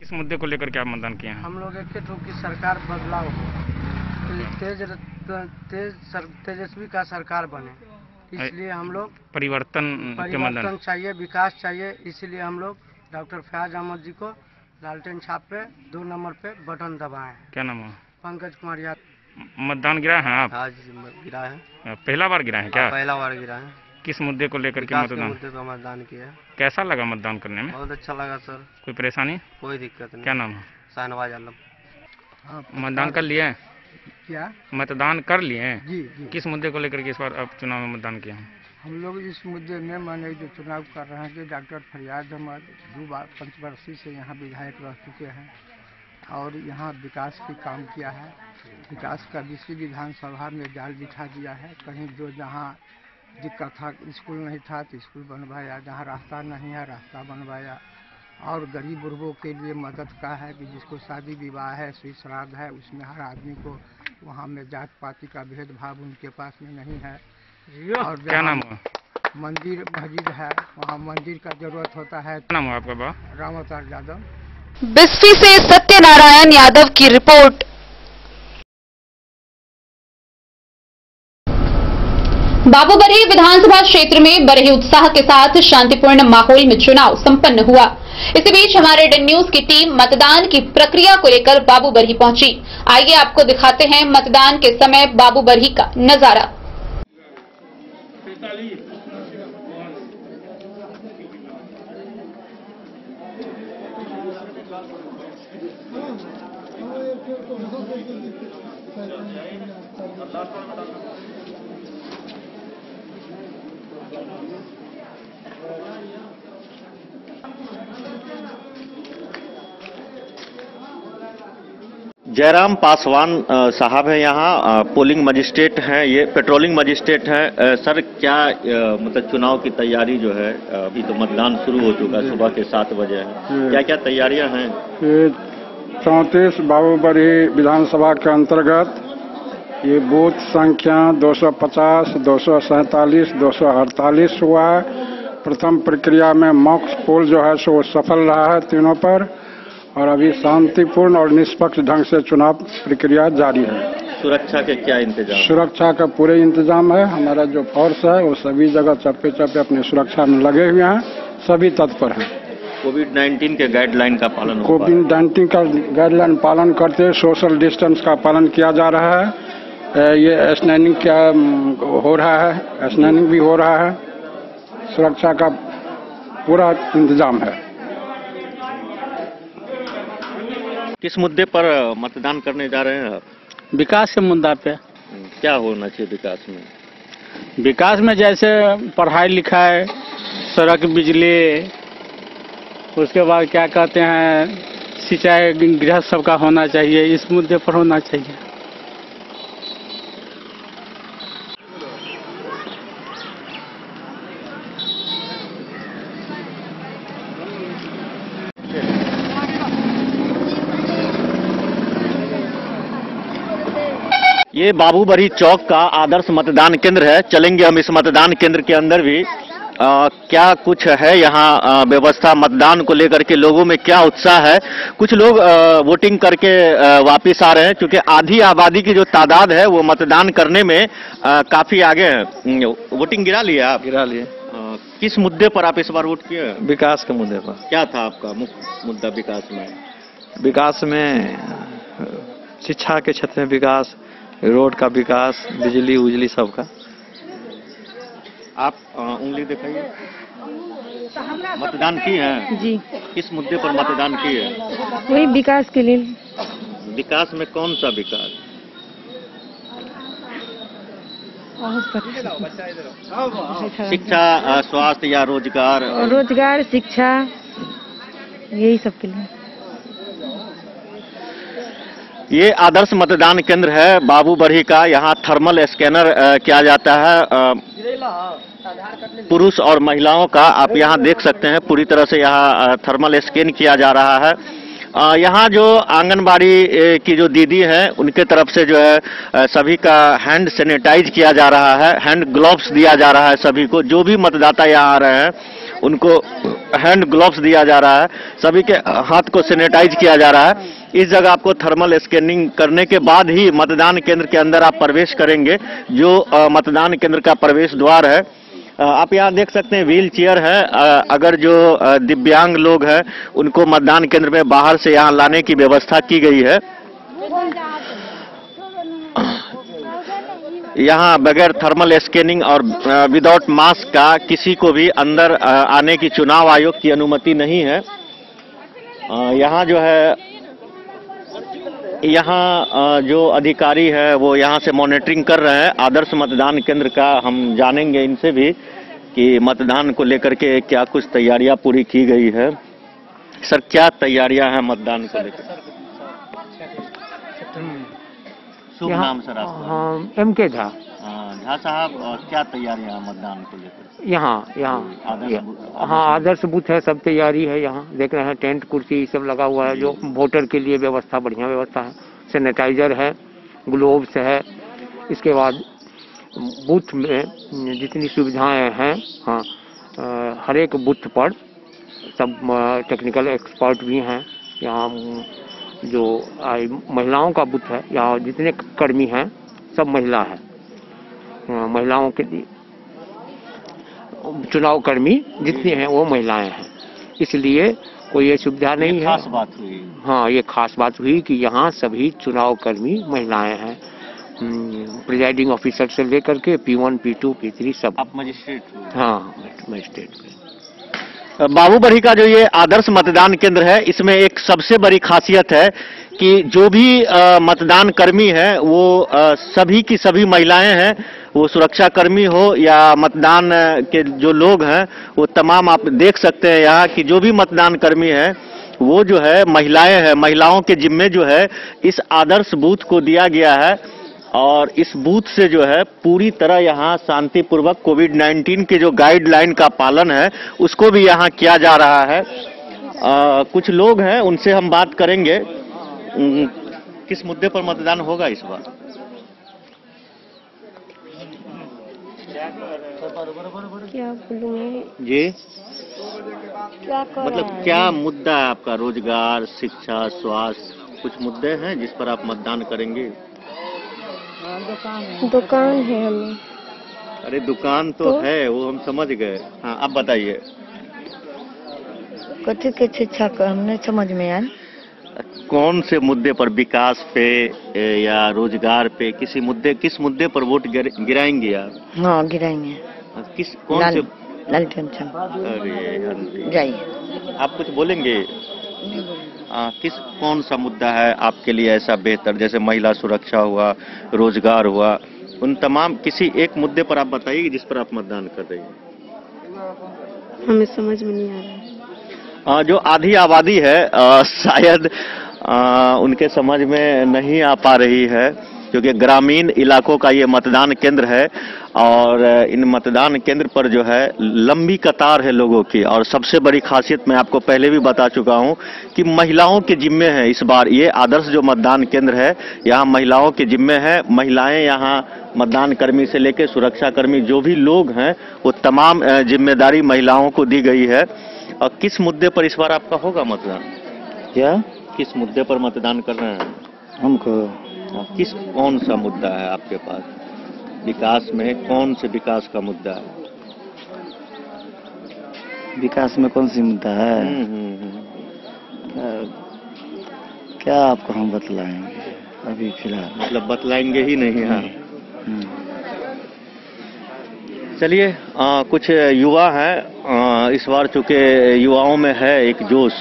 इस मुद्दे को लेकर के आप मतदान किए हैं? हम लोग एक की सरकार बदलाव हो, तेजस्वी का सरकार बने, इसलिए हम लोग परिवर्तन चाहिए, विकास चाहिए। इसीलिए हम लोग डॉक्टर फयाज अहमद जी को लालटेन छाप पे 2 नंबर पे बटन दबाए। क्या नाम है? पंकज कुमार यादव। मतदान गिरा है आप? हाँ जी, गिरा है। पहला बार गिरा है क्या? पहला बार गिरा है। किस मुद्दे को लेकर के मतदान? मुद्दे पर मतदान किया। कैसा लगा मतदान करने में? बहुत अच्छा लगा सर। कोई परेशानी? कोई दिक्कत नहीं। क्या नाम है? शाहनवाज आलम। मतदान कर लिए? क्या मतदान कर लिए? जी। किस मुद्दे को लेकर के इस बार आप चुनाव में मतदान किया? हम लोग इस मुद्दे में माने जो चुनाव कर रहे हैं कि डॉक्टर फयाज अहमद 2 बार पंचवर्षीय से यहाँ विधायक रह चुके हैं और यहाँ विकास की काम किया है। विकास का दूसरी विधानसभा में जाल बिछा दिया है। कहीं जो जहाँ दिक्कत था, स्कूल नहीं था तो स्कूल बनवाया, जहाँ रास्ता नहीं है रास्ता बनवाया, और गरीब बुजुर्गों के लिए मदद का है कि जिसको शादी विवाह है, सुई श्राद्ध है, उसमें हर आदमी को वहाँ में जात पाति का भेदभाव उनके पास में नहीं है। और क्या नाम है? मंदिर मस्जिद है, वहाँ मंदिर का जरूरत होता है। क्या नाम है आपका? बा रामावतार यादव। बिस्फी से सत्यनारायण यादव की रिपोर्ट। बाबूबरही विधानसभा क्षेत्र में बड़े उत्साह के साथ शांतिपूर्ण माहौल में चुनाव संपन्न हुआ। इसी बीच हमारे डन न्यूज की टीम मतदान की प्रक्रिया को लेकर बाबूबरही पहुंची। आइए आपको दिखाते हैं मतदान के समय बाबूबरही का नजारा। जयराम पासवान साहब है यहाँ, पोलिंग मजिस्ट्रेट हैं, ये पेट्रोलिंग मजिस्ट्रेट हैं। सर क्या मतलब चुनाव की तैयारी जो है, अभी तो मतदान शुरू हो चुका है, सुबह के 7 बजे है, क्या क्या तैयारियां हैं? 34 बाबूबरही विधानसभा के अंतर्गत ये बूथ संख्या 250, 247, 248 हुआ है। प्रथम प्रक्रिया में मॉक पोल जो है सो सफल रहा है तीनों पर, और अभी शांतिपूर्ण और निष्पक्ष ढंग से चुनाव प्रक्रिया जारी है। सुरक्षा के क्या इंतजाम? सुरक्षा का पूरे इंतजाम है। हमारा जो फोर्स है वो सभी जगह चप्पे चप्पे अपनी सुरक्षा में लगे हुए हैं, सभी तत्पर हैं। कोविड-19 के गाइडलाइन का पालन? कोविड-19 का गाइडलाइन पालन करते हुए सोशल डिस्टेंस का पालन किया जा रहा है। ये स्नैनिंग क्या हो रहा है, स्नैनिंग भी हो रहा है। सुरक्षा का पूरा इंतजाम है। किस मुद्दे पर मतदान करने जा रहे हैं आप? विकास के मुद्दा पे। क्या होना चाहिए विकास में? विकास में जैसे पढ़ाई लिखाई, सड़क, बिजली, उसके बाद क्या कहते हैं सिंचाई, गृह सबका होना चाहिए, इस मुद्दे पर होना चाहिए। ये बाबूबरही चौक का आदर्श मतदान केंद्र है। चलेंगे हम इस मतदान केंद्र के अंदर भी। क्या कुछ है यहाँ व्यवस्था व्यवस्था मतदान को लेकर के लोगों में क्या उत्साह है? कुछ लोग वोटिंग करके वापस आ रहे हैं, क्योंकि आधी आबादी की जो तादाद है वो मतदान करने में काफी आगे है। वोटिंग गिरा लिया आप? गिरा लिए। किस मुद्दे पर आप इस बार वोट किए? विकास के मुद्दे पर। क्या था आपका मुख्य मुद्दा विकास में? विकास में शिक्षा के क्षेत्र में विकास, रोड का विकास, बिजली उजली सबका। आप उंगली दिखाइए। मतदान किए हैं? जी। किस मुद्दे पर मतदान किए? वही विकास के लिए। विकास में कौन सा विकास? शिक्षा, स्वास्थ्य या रोजगार? रोजगार, शिक्षा, यही सब के लिए। ये आदर्श मतदान केंद्र है बाबूबरही का। यहाँ थर्मल स्कैनर किया जाता है पुरुष और महिलाओं का। आप यहाँ देख सकते हैं पूरी तरह से यहाँ थर्मल स्कैन किया जा रहा है। यहाँ जो आंगनबाड़ी की जो दीदी हैं उनके तरफ से जो है सभी का हैंड सैनिटाइज किया जा रहा है, हैंड ग्लव्स दिया जा रहा है सभी को। जो भी मतदाता यहाँ आ रहे हैं उनको हैंड ग्लव्स दिया जा रहा है, सभी के हाथ को सैनिटाइज किया जा रहा है। इस जगह आपको थर्मल स्कैनिंग करने के बाद ही मतदान केंद्र के अंदर आप प्रवेश करेंगे। जो मतदान केंद्र का प्रवेश द्वार है, आप यहाँ देख सकते हैं व्हील चेयर है। अगर जो दिव्यांग लोग हैं उनको मतदान केंद्र में बाहर से यहाँ लाने की व्यवस्था की गई है। यहाँ बगैर थर्मल स्कैनिंग और विदाउट मास्क का किसी को भी अंदर आने की चुनाव आयोग की अनुमति नहीं है। यहाँ जो है यहाँ जो अधिकारी है वो यहाँ से मॉनिटरिंग कर रहे हैं आदर्श मतदान केंद्र का। हम जानेंगे इनसे भी कि मतदान को लेकर के क्या कुछ तैयारियां पूरी की गई है। सर, क्या तैयारियां हैं मतदान को लेकर? शुभ नाम सर आपका? हाँ, MK झा। झा साहब, क्या तैयारियां हैं मतदान को लेकर? यहाँ हाँ आदर्श बूथ है, सब तैयारी है। यहाँ देख रहे हैं टेंट कुर्सी सब लगा हुआ है। जो वोटर के लिए व्यवस्था, बढ़िया व्यवस्था है। सैनिटाइजर है, ग्लोव्स है। इसके बाद बूथ में जितनी सुविधाएं हैं, हाँ, हर एक बूथ पर सब टेक्निकल एक्सपर्ट भी हैं। यहाँ जो महिलाओं का बूथ है, यहाँ जितने कर्मी हैं सब महिला है। महिलाओं के लिए चुनाव कर्मी जितने हैं वो महिलाएं हैं, इसलिए कोई ये सुविधा नहीं है। खास बात हुई। हाँ, ये खास बात हुई कि यहाँ सभी चुनाव कर्मी महिलाएं हैं। प्रिजाइडिंग ऑफिसर से लेकर के P1, P2, P3 सब। आप मजिस्ट्रेट? हाँ, मजिस्ट्रेट। बाबूबरही का जो ये आदर्श मतदान केंद्र है, इसमें एक सबसे बड़ी खासियत है कि जो भी मतदान कर्मी है वो सभी की सभी महिलाएं हैं। वो सुरक्षा कर्मी हो या मतदान के जो लोग हैं वो तमाम, आप देख सकते हैं यहाँ कि जो भी मतदान कर्मी है वो जो है महिलाएं हैं। महिलाओं के जिम्मे जो है इस आदर्श बूथ को दिया गया है और इस बूथ से जो है पूरी तरह यहाँ शांतिपूर्वक कोविड-19 के जो गाइडलाइन का पालन है उसको भी यहाँ किया जा रहा है। कुछ लोग हैं उनसे हम बात करेंगे। किस मुद्दे पर मतदान होगा इस बार? क्या बोलूं जी, क्या मतलब क्या मुद्दा है आपका? रोजगार, शिक्षा, स्वास्थ्य, कुछ मुद्दे हैं जिस पर आप मतदान करेंगे? दुकान है हमें। अरे दुकान तो है, वो हम समझ गए। हाँ, आप बताइए। कथी के शिक्षा का हम नहीं समझ में आया। कौन से मुद्दे पर, विकास पे या रोजगार पे, किस मुद्दे पर वोट गिराएंगे आप? हाँ, गिराएंगे। किस कौन से? लालटेन से। अरे जाइए, आप कुछ बोलेंगे? कौन सा मुद्दा है आपके लिए ऐसा बेहतर, जैसे महिला सुरक्षा हुआ, रोजगार हुआ, उन तमाम किसी एक मुद्दे पर आप बताइए जिस पर आप मतदान कर रही हैं। हमें समझ में नहीं आ रहा है। जो आधी आबादी है शायद उनके समझ में नहीं आ पा रही है, क्योंकि ग्रामीण इलाकों का ये मतदान केंद्र है और इन मतदान केंद्र पर जो है लंबी कतार है लोगों की। और सबसे बड़ी खासियत मैं आपको पहले भी बता चुका हूं कि महिलाओं के जिम्मे है इस बार ये आदर्श जो मतदान केंद्र है, यहाँ महिलाओं के जिम्मे है। महिलाएं यहाँ मतदान कर्मी से लेकर सुरक्षा कर्मी जो भी लोग हैं वो तमाम जिम्मेदारी महिलाओं को दी गई है। और किस मुद्दे पर इस बार आपका होगा मतदान? क्या किस मुद्दे पर मतदान कर रहे हैं? हमको किस कौन सा मुद्दा है आपके पास? विकास में कौन से विकास का मुद्दा है? विकास में कौन सी मुद्दा है? क्या आपको हम बतलाएंगे अभी फिलहाल? मतलब बतलाएंगे ही नहीं। हाँ चलिए, कुछ युवा हैं इस बार, चूंकि युवाओं में है एक जोश,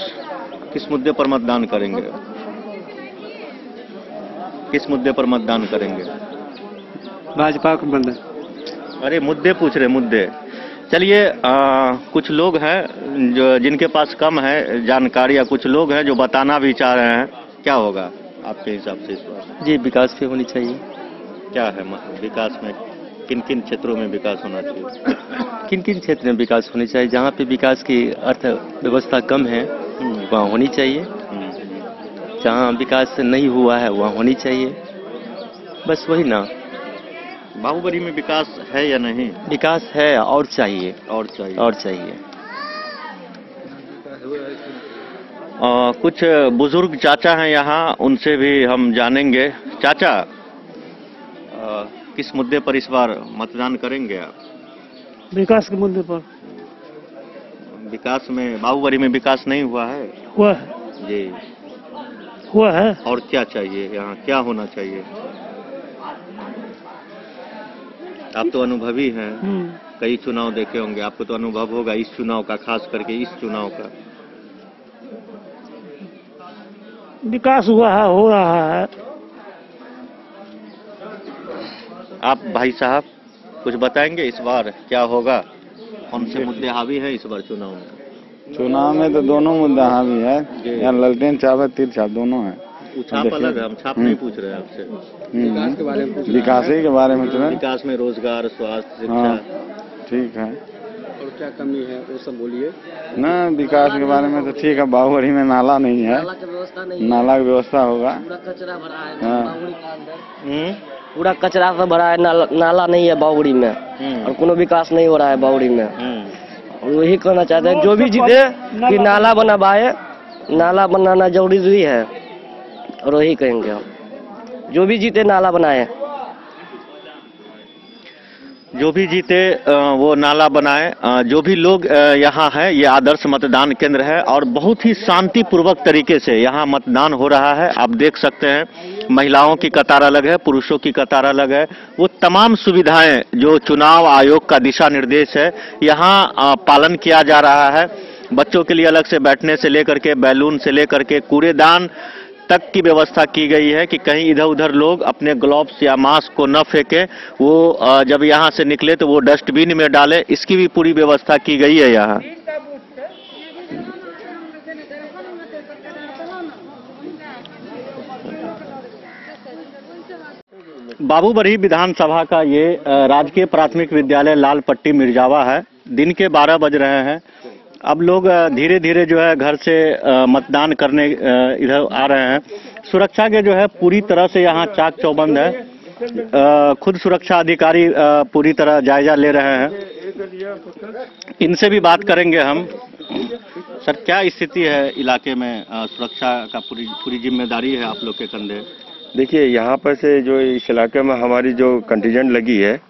किस मुद्दे पर मतदान करेंगे? किस मुद्दे पर मतदान करेंगे? भाजपा को बंद। अरे मुद्दे पूछ रहे, मुद्दे। चलिए, कुछ लोग हैं जो जिनके पास कम है जानकारी, या कुछ लोग हैं जो बताना भी चाह रहे हैं। क्या होगा आपके हिसाब से इस बार? जी, विकास पे होनी चाहिए। क्या है विकास में? किन किन क्षेत्रों में विकास होना चाहिए? किन किन क्षेत्र में विकास होनी चाहिए? जहाँ पे विकास की अर्थव्यवस्था कम है वहाँ होनी चाहिए, जहाँ विकास नहीं हुआ है वहाँ होनी चाहिए, बस वही ना। बाहुबली में विकास है या नहीं? विकास है और चाहिए, और चाहिए, और चाहिए। कुछ बुजुर्ग चाचा हैं यहाँ, उनसे भी हम जानेंगे। चाचा, किस मुद्दे पर इस बार मतदान करेंगे आप? विकास के मुद्दे पर। विकास में बाहुबली में विकास नहीं हुआ है? हुआ है जी, हुआ है। और क्या चाहिए? यहाँ क्या होना चाहिए? आप तो अनुभवी हैं, कई चुनाव देखे होंगे, आपको तो अनुभव होगा इस चुनाव का, खास करके इस चुनाव का। विकास हुआ है, हो रहा है। आप भाई साहब कुछ बताएंगे इस बार क्या होगा? कौन से मुद्दे हावी है इस बार चुनाव में? चुनाव में तो दोनों मुद्दा हावी है, यहाँ ललटेन छाप है, तीर छाप दोनों है। छाप अलग है, हम छाप नहीं पूछ रहे हैं आपसे। विकास के बारे में, विकास ही के बारे में तो विकास में रोजगार, स्वास्थ्य, शिक्षा। ठीक है। और क्या कमी है वो सब बोलिए ना। विकास के बारे में तो ठीक है, बाहुबली में नाला नहीं है, नाला की व्यवस्था होगा। पूरा कचरा भरा है बाहुबली के अंदर, पूरा कचरा सब भरा है, नाला नहीं है बाहुबली में, और कोनो विकास नहीं हो रहा है बाहुबली में। और वही कहना चाहते हैं जो भी जीते कि नाला बनवाए, नाला बनाना जरूरी है, और वही कहेंगे हम, जो भी जीते नाला बनाए। जो भी जीते वो नाला बनाए। जो भी लोग यहाँ है, ये आदर्श मतदान केंद्र है और बहुत ही शांतिपूर्वक तरीके से यहाँ मतदान हो रहा है। आप देख सकते हैं, महिलाओं की कतार अलग है, पुरुषों की कतार अलग है। वो तमाम सुविधाएं जो चुनाव आयोग का दिशा निर्देश है, यहाँ पालन किया जा रहा है। बच्चों के लिए अलग से बैठने से लेकर के, बैलून से लेकर के, कूड़ेदान तक की व्यवस्था की गई है कि कहीं इधर उधर लोग अपने ग्लव्स या मास्क को न फेंके, वो जब यहाँ से निकले तो वो डस्टबिन में डाले, इसकी भी पूरी व्यवस्था की गई है यहाँ। बाबूबरी विधानसभा का ये राजकीय प्राथमिक विद्यालय लाल पट्टी मिर्जावा है। दिन के 12 बज रहे हैं। अब लोग धीरे धीरे जो है घर से मतदान करने इधर आ रहे हैं। सुरक्षा के जो है पूरी तरह से यहाँ चाक चौबंद है। खुद सुरक्षा अधिकारी पूरी तरह जायजा ले रहे हैं। इनसे भी बात करेंगे हम। सर, क्या स्थिति है इलाके में? सुरक्षा का पूरी जिम्मेदारी है आप लोग के कंधे। देखिए, यहाँ पर से जो इस इलाके में हमारी जो कंटीजेंट लगी है,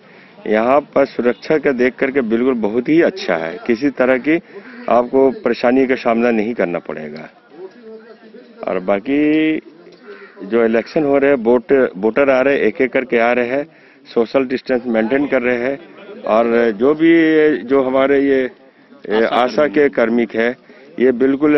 यहाँ पर सुरक्षा का देख करके बिल्कुल बहुत ही अच्छा है। किसी तरह की आपको परेशानी का सामना नहीं करना पड़ेगा। और बाकी जो इलेक्शन हो रहे हैं, वोटर आ रहे हैं, एक एक करके आ रहे हैं, सोशल डिस्टेंस मेंटेन कर रहे हैं। और जो भी जो हमारे ये आशा के कार्मिक है, ये बिल्कुल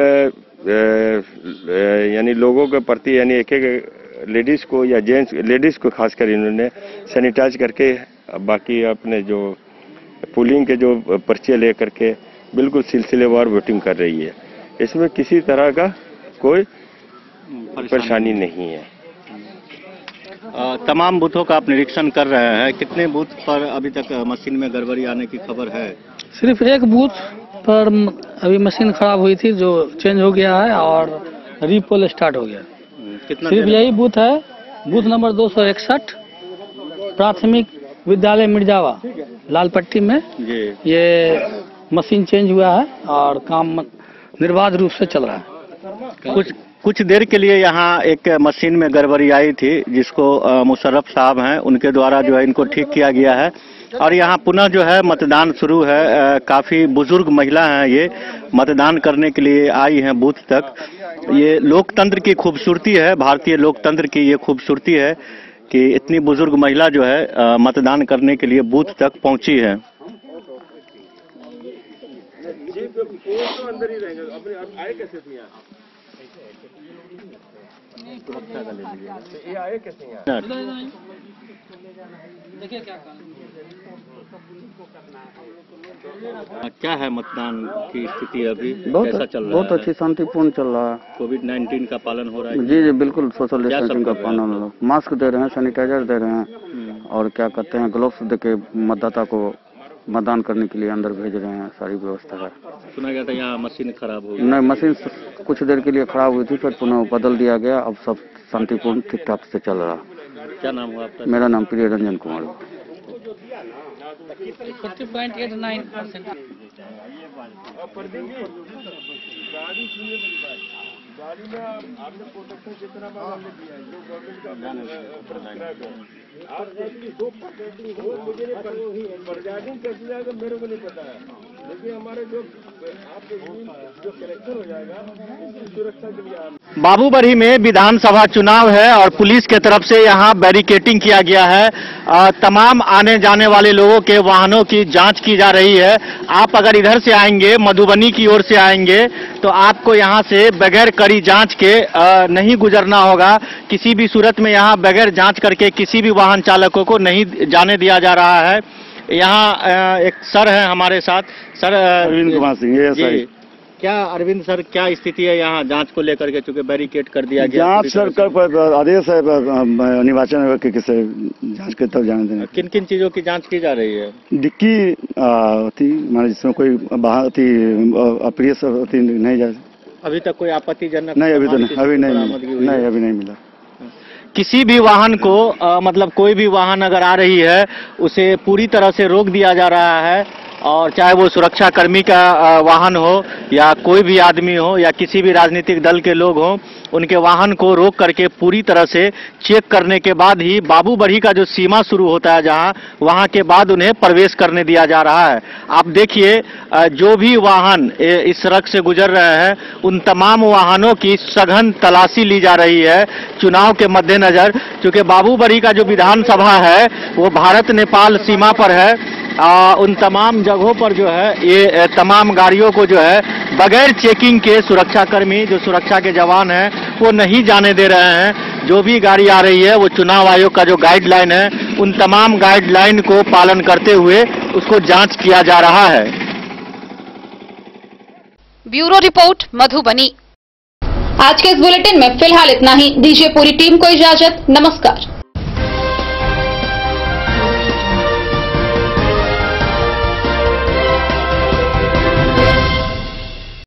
यानी लोगों के प्रति, यानी एक एक लेडीज को या जेंट्स, लेडीज को खासकर इन्होंने सैनिटाइज करके, बाकी अपने जो पोलिंग के जो पर्चे ले करके बिल्कुल सिलसिलेवार वोटिंग कर रही है। इसमें किसी तरह का कोई परेशानी नहीं है। तमाम बूथों का आप निरीक्षण कर रहे हैं। कितने बूथ पर अभी तक मशीन में गड़बड़ी आने की खबर है? सिर्फ एक बूथ पर अभी मशीन खराब हुई थी, जो चेंज हो गया है और रीपोल स्टार्ट हो गया। कितना सिर्फ यही बूथ है, बूथ नंबर 261 प्राथमिक विद्यालय मिर्जावा लाल पट्टी में जी। ये मशीन चेंज हुआ है और काम निर्बाध रूप से चल रहा है। कुछ देर के लिए यहाँ एक मशीन में गड़बड़ी आई थी, जिसको मुशर्रफ साहब हैं उनके द्वारा जो है इनको ठीक किया गया है और यहाँ पुनः जो है मतदान शुरू है। काफी बुजुर्ग महिला हैं, ये मतदान करने के लिए आई हैं बूथ तक। ये लोकतंत्र की खूबसूरती है, भारतीय लोकतंत्र की ये खूबसूरती है कि इतनी बुजुर्ग महिला जो है मतदान करने के लिए बूथ तक पहुंची है। अंदर ही रहेंगे, अपने आए कैसे थे यहाँ? ये आए कैसे यहाँ? देखिए क्या क्या है मतदान की स्थिति अभी? बहुत कैसा चल रहा है? बहुत अच्छी शांतिपूर्ण चल रहा है। कोविड-19 का पालन हो रहा है? जी जी बिल्कुल, सोशल डिस्टेंसिंग का पालन हो रहा है। मास्क दे रहे हैं, सैनिटाइजर दे रहे हैं और क्या कहते हैं ग्लव्स देके मतदाता को मतदान करने के लिए अंदर भेज रहे हैं। सारी व्यवस्था है। सुना गया था यहाँ मशीन खराब हो गई? नहीं, मशीन कुछ देर के लिए खराब हुई थी, फिर पुनः बदल दिया गया। अब सब शांतिपूर्ण ठीक ठाक से चल रहा। क्या नाम हुआ आपका? मेरा नाम प्रिय रंजन कुमार। 40.89%। गाड़ी में आपने प्रोटेक्शन कितना दिया है जो गवर्नमेंट का प्रेस्क्राइब है। आप एक्चुअली 2% हो मुझे नहीं प्रिजाइडिंग कैसे जाएगा मेरे को नहीं पता है, लेकिन हमारे जो आपके जो करेक्शन हो जाएगा इसकी सुरक्षा के लिए। बाबूबरही में विधानसभा चुनाव है और पुलिस के तरफ से यहाँ बैरिकेटिंग किया गया है। तमाम आने जाने वाले लोगों के वाहनों की जांच की जा रही है। आप अगर इधर से आएंगे, मधुबनी की ओर से आएंगे, तो आपको यहाँ से बगैर कड़ी जांच के नहीं गुजरना होगा। किसी भी सूरत में यहाँ बगैर जांच करके किसी भी वाहन चालकों को नहीं जाने दिया जा रहा है। यहाँ एक सर है हमारे साथ। सर अरविंद कुमार सिंह। क्या अरविंद सर, क्या स्थिति है यहाँ जांच को लेकर के, चूंकि बैरिकेड कर दिया गया? जांच सर कल आदेश है निर्वाचन विभाग के किसे जांच के तब जाने देना। किन किन चीजों की जांच की जा रही है? डिक्की थी मान जिसमें कोई बाहर थी अप्रिय नहीं जाए। अभी तक कोई आपत्तिजनक? नहीं, अभी तो नहीं, अभी नहीं मिला। किसी भी वाहन को मतलब कोई भी वाहन अगर आ रही है उसे पूरी तरह से रोक दिया जा रहा है, और चाहे वो सुरक्षा कर्मी का वाहन हो या कोई भी आदमी हो या किसी भी राजनीतिक दल के लोग हों, उनके वाहन को रोक करके पूरी तरह से चेक करने के बाद ही बाबूबरही का जो सीमा शुरू होता है जहां, वहां के बाद उन्हें प्रवेश करने दिया जा रहा है। आप देखिए जो भी वाहन इस सड़क से गुजर रहे हैं उन तमाम वाहनों की सघन तलाशी ली जा रही है चुनाव के मद्देनजर। क्योंकि बाबूबरही का जो विधानसभा है वो भारत नेपाल सीमा पर है। उन तमाम जगहों पर जो है ये तमाम गाड़ियों को जो है बगैर चेकिंग के सुरक्षाकर्मी जो सुरक्षा के जवान हैं वो नहीं जाने दे रहे हैं। जो भी गाड़ी आ रही है वो चुनाव आयोग का जो गाइडलाइन है उन तमाम गाइडलाइन को पालन करते हुए उसको जांच किया जा रहा है। Bureau report Madhubani. आज के इस बुलेटिन में फिलहाल इतना ही। दीजिए पूरी टीम को इजाजत। नमस्कार।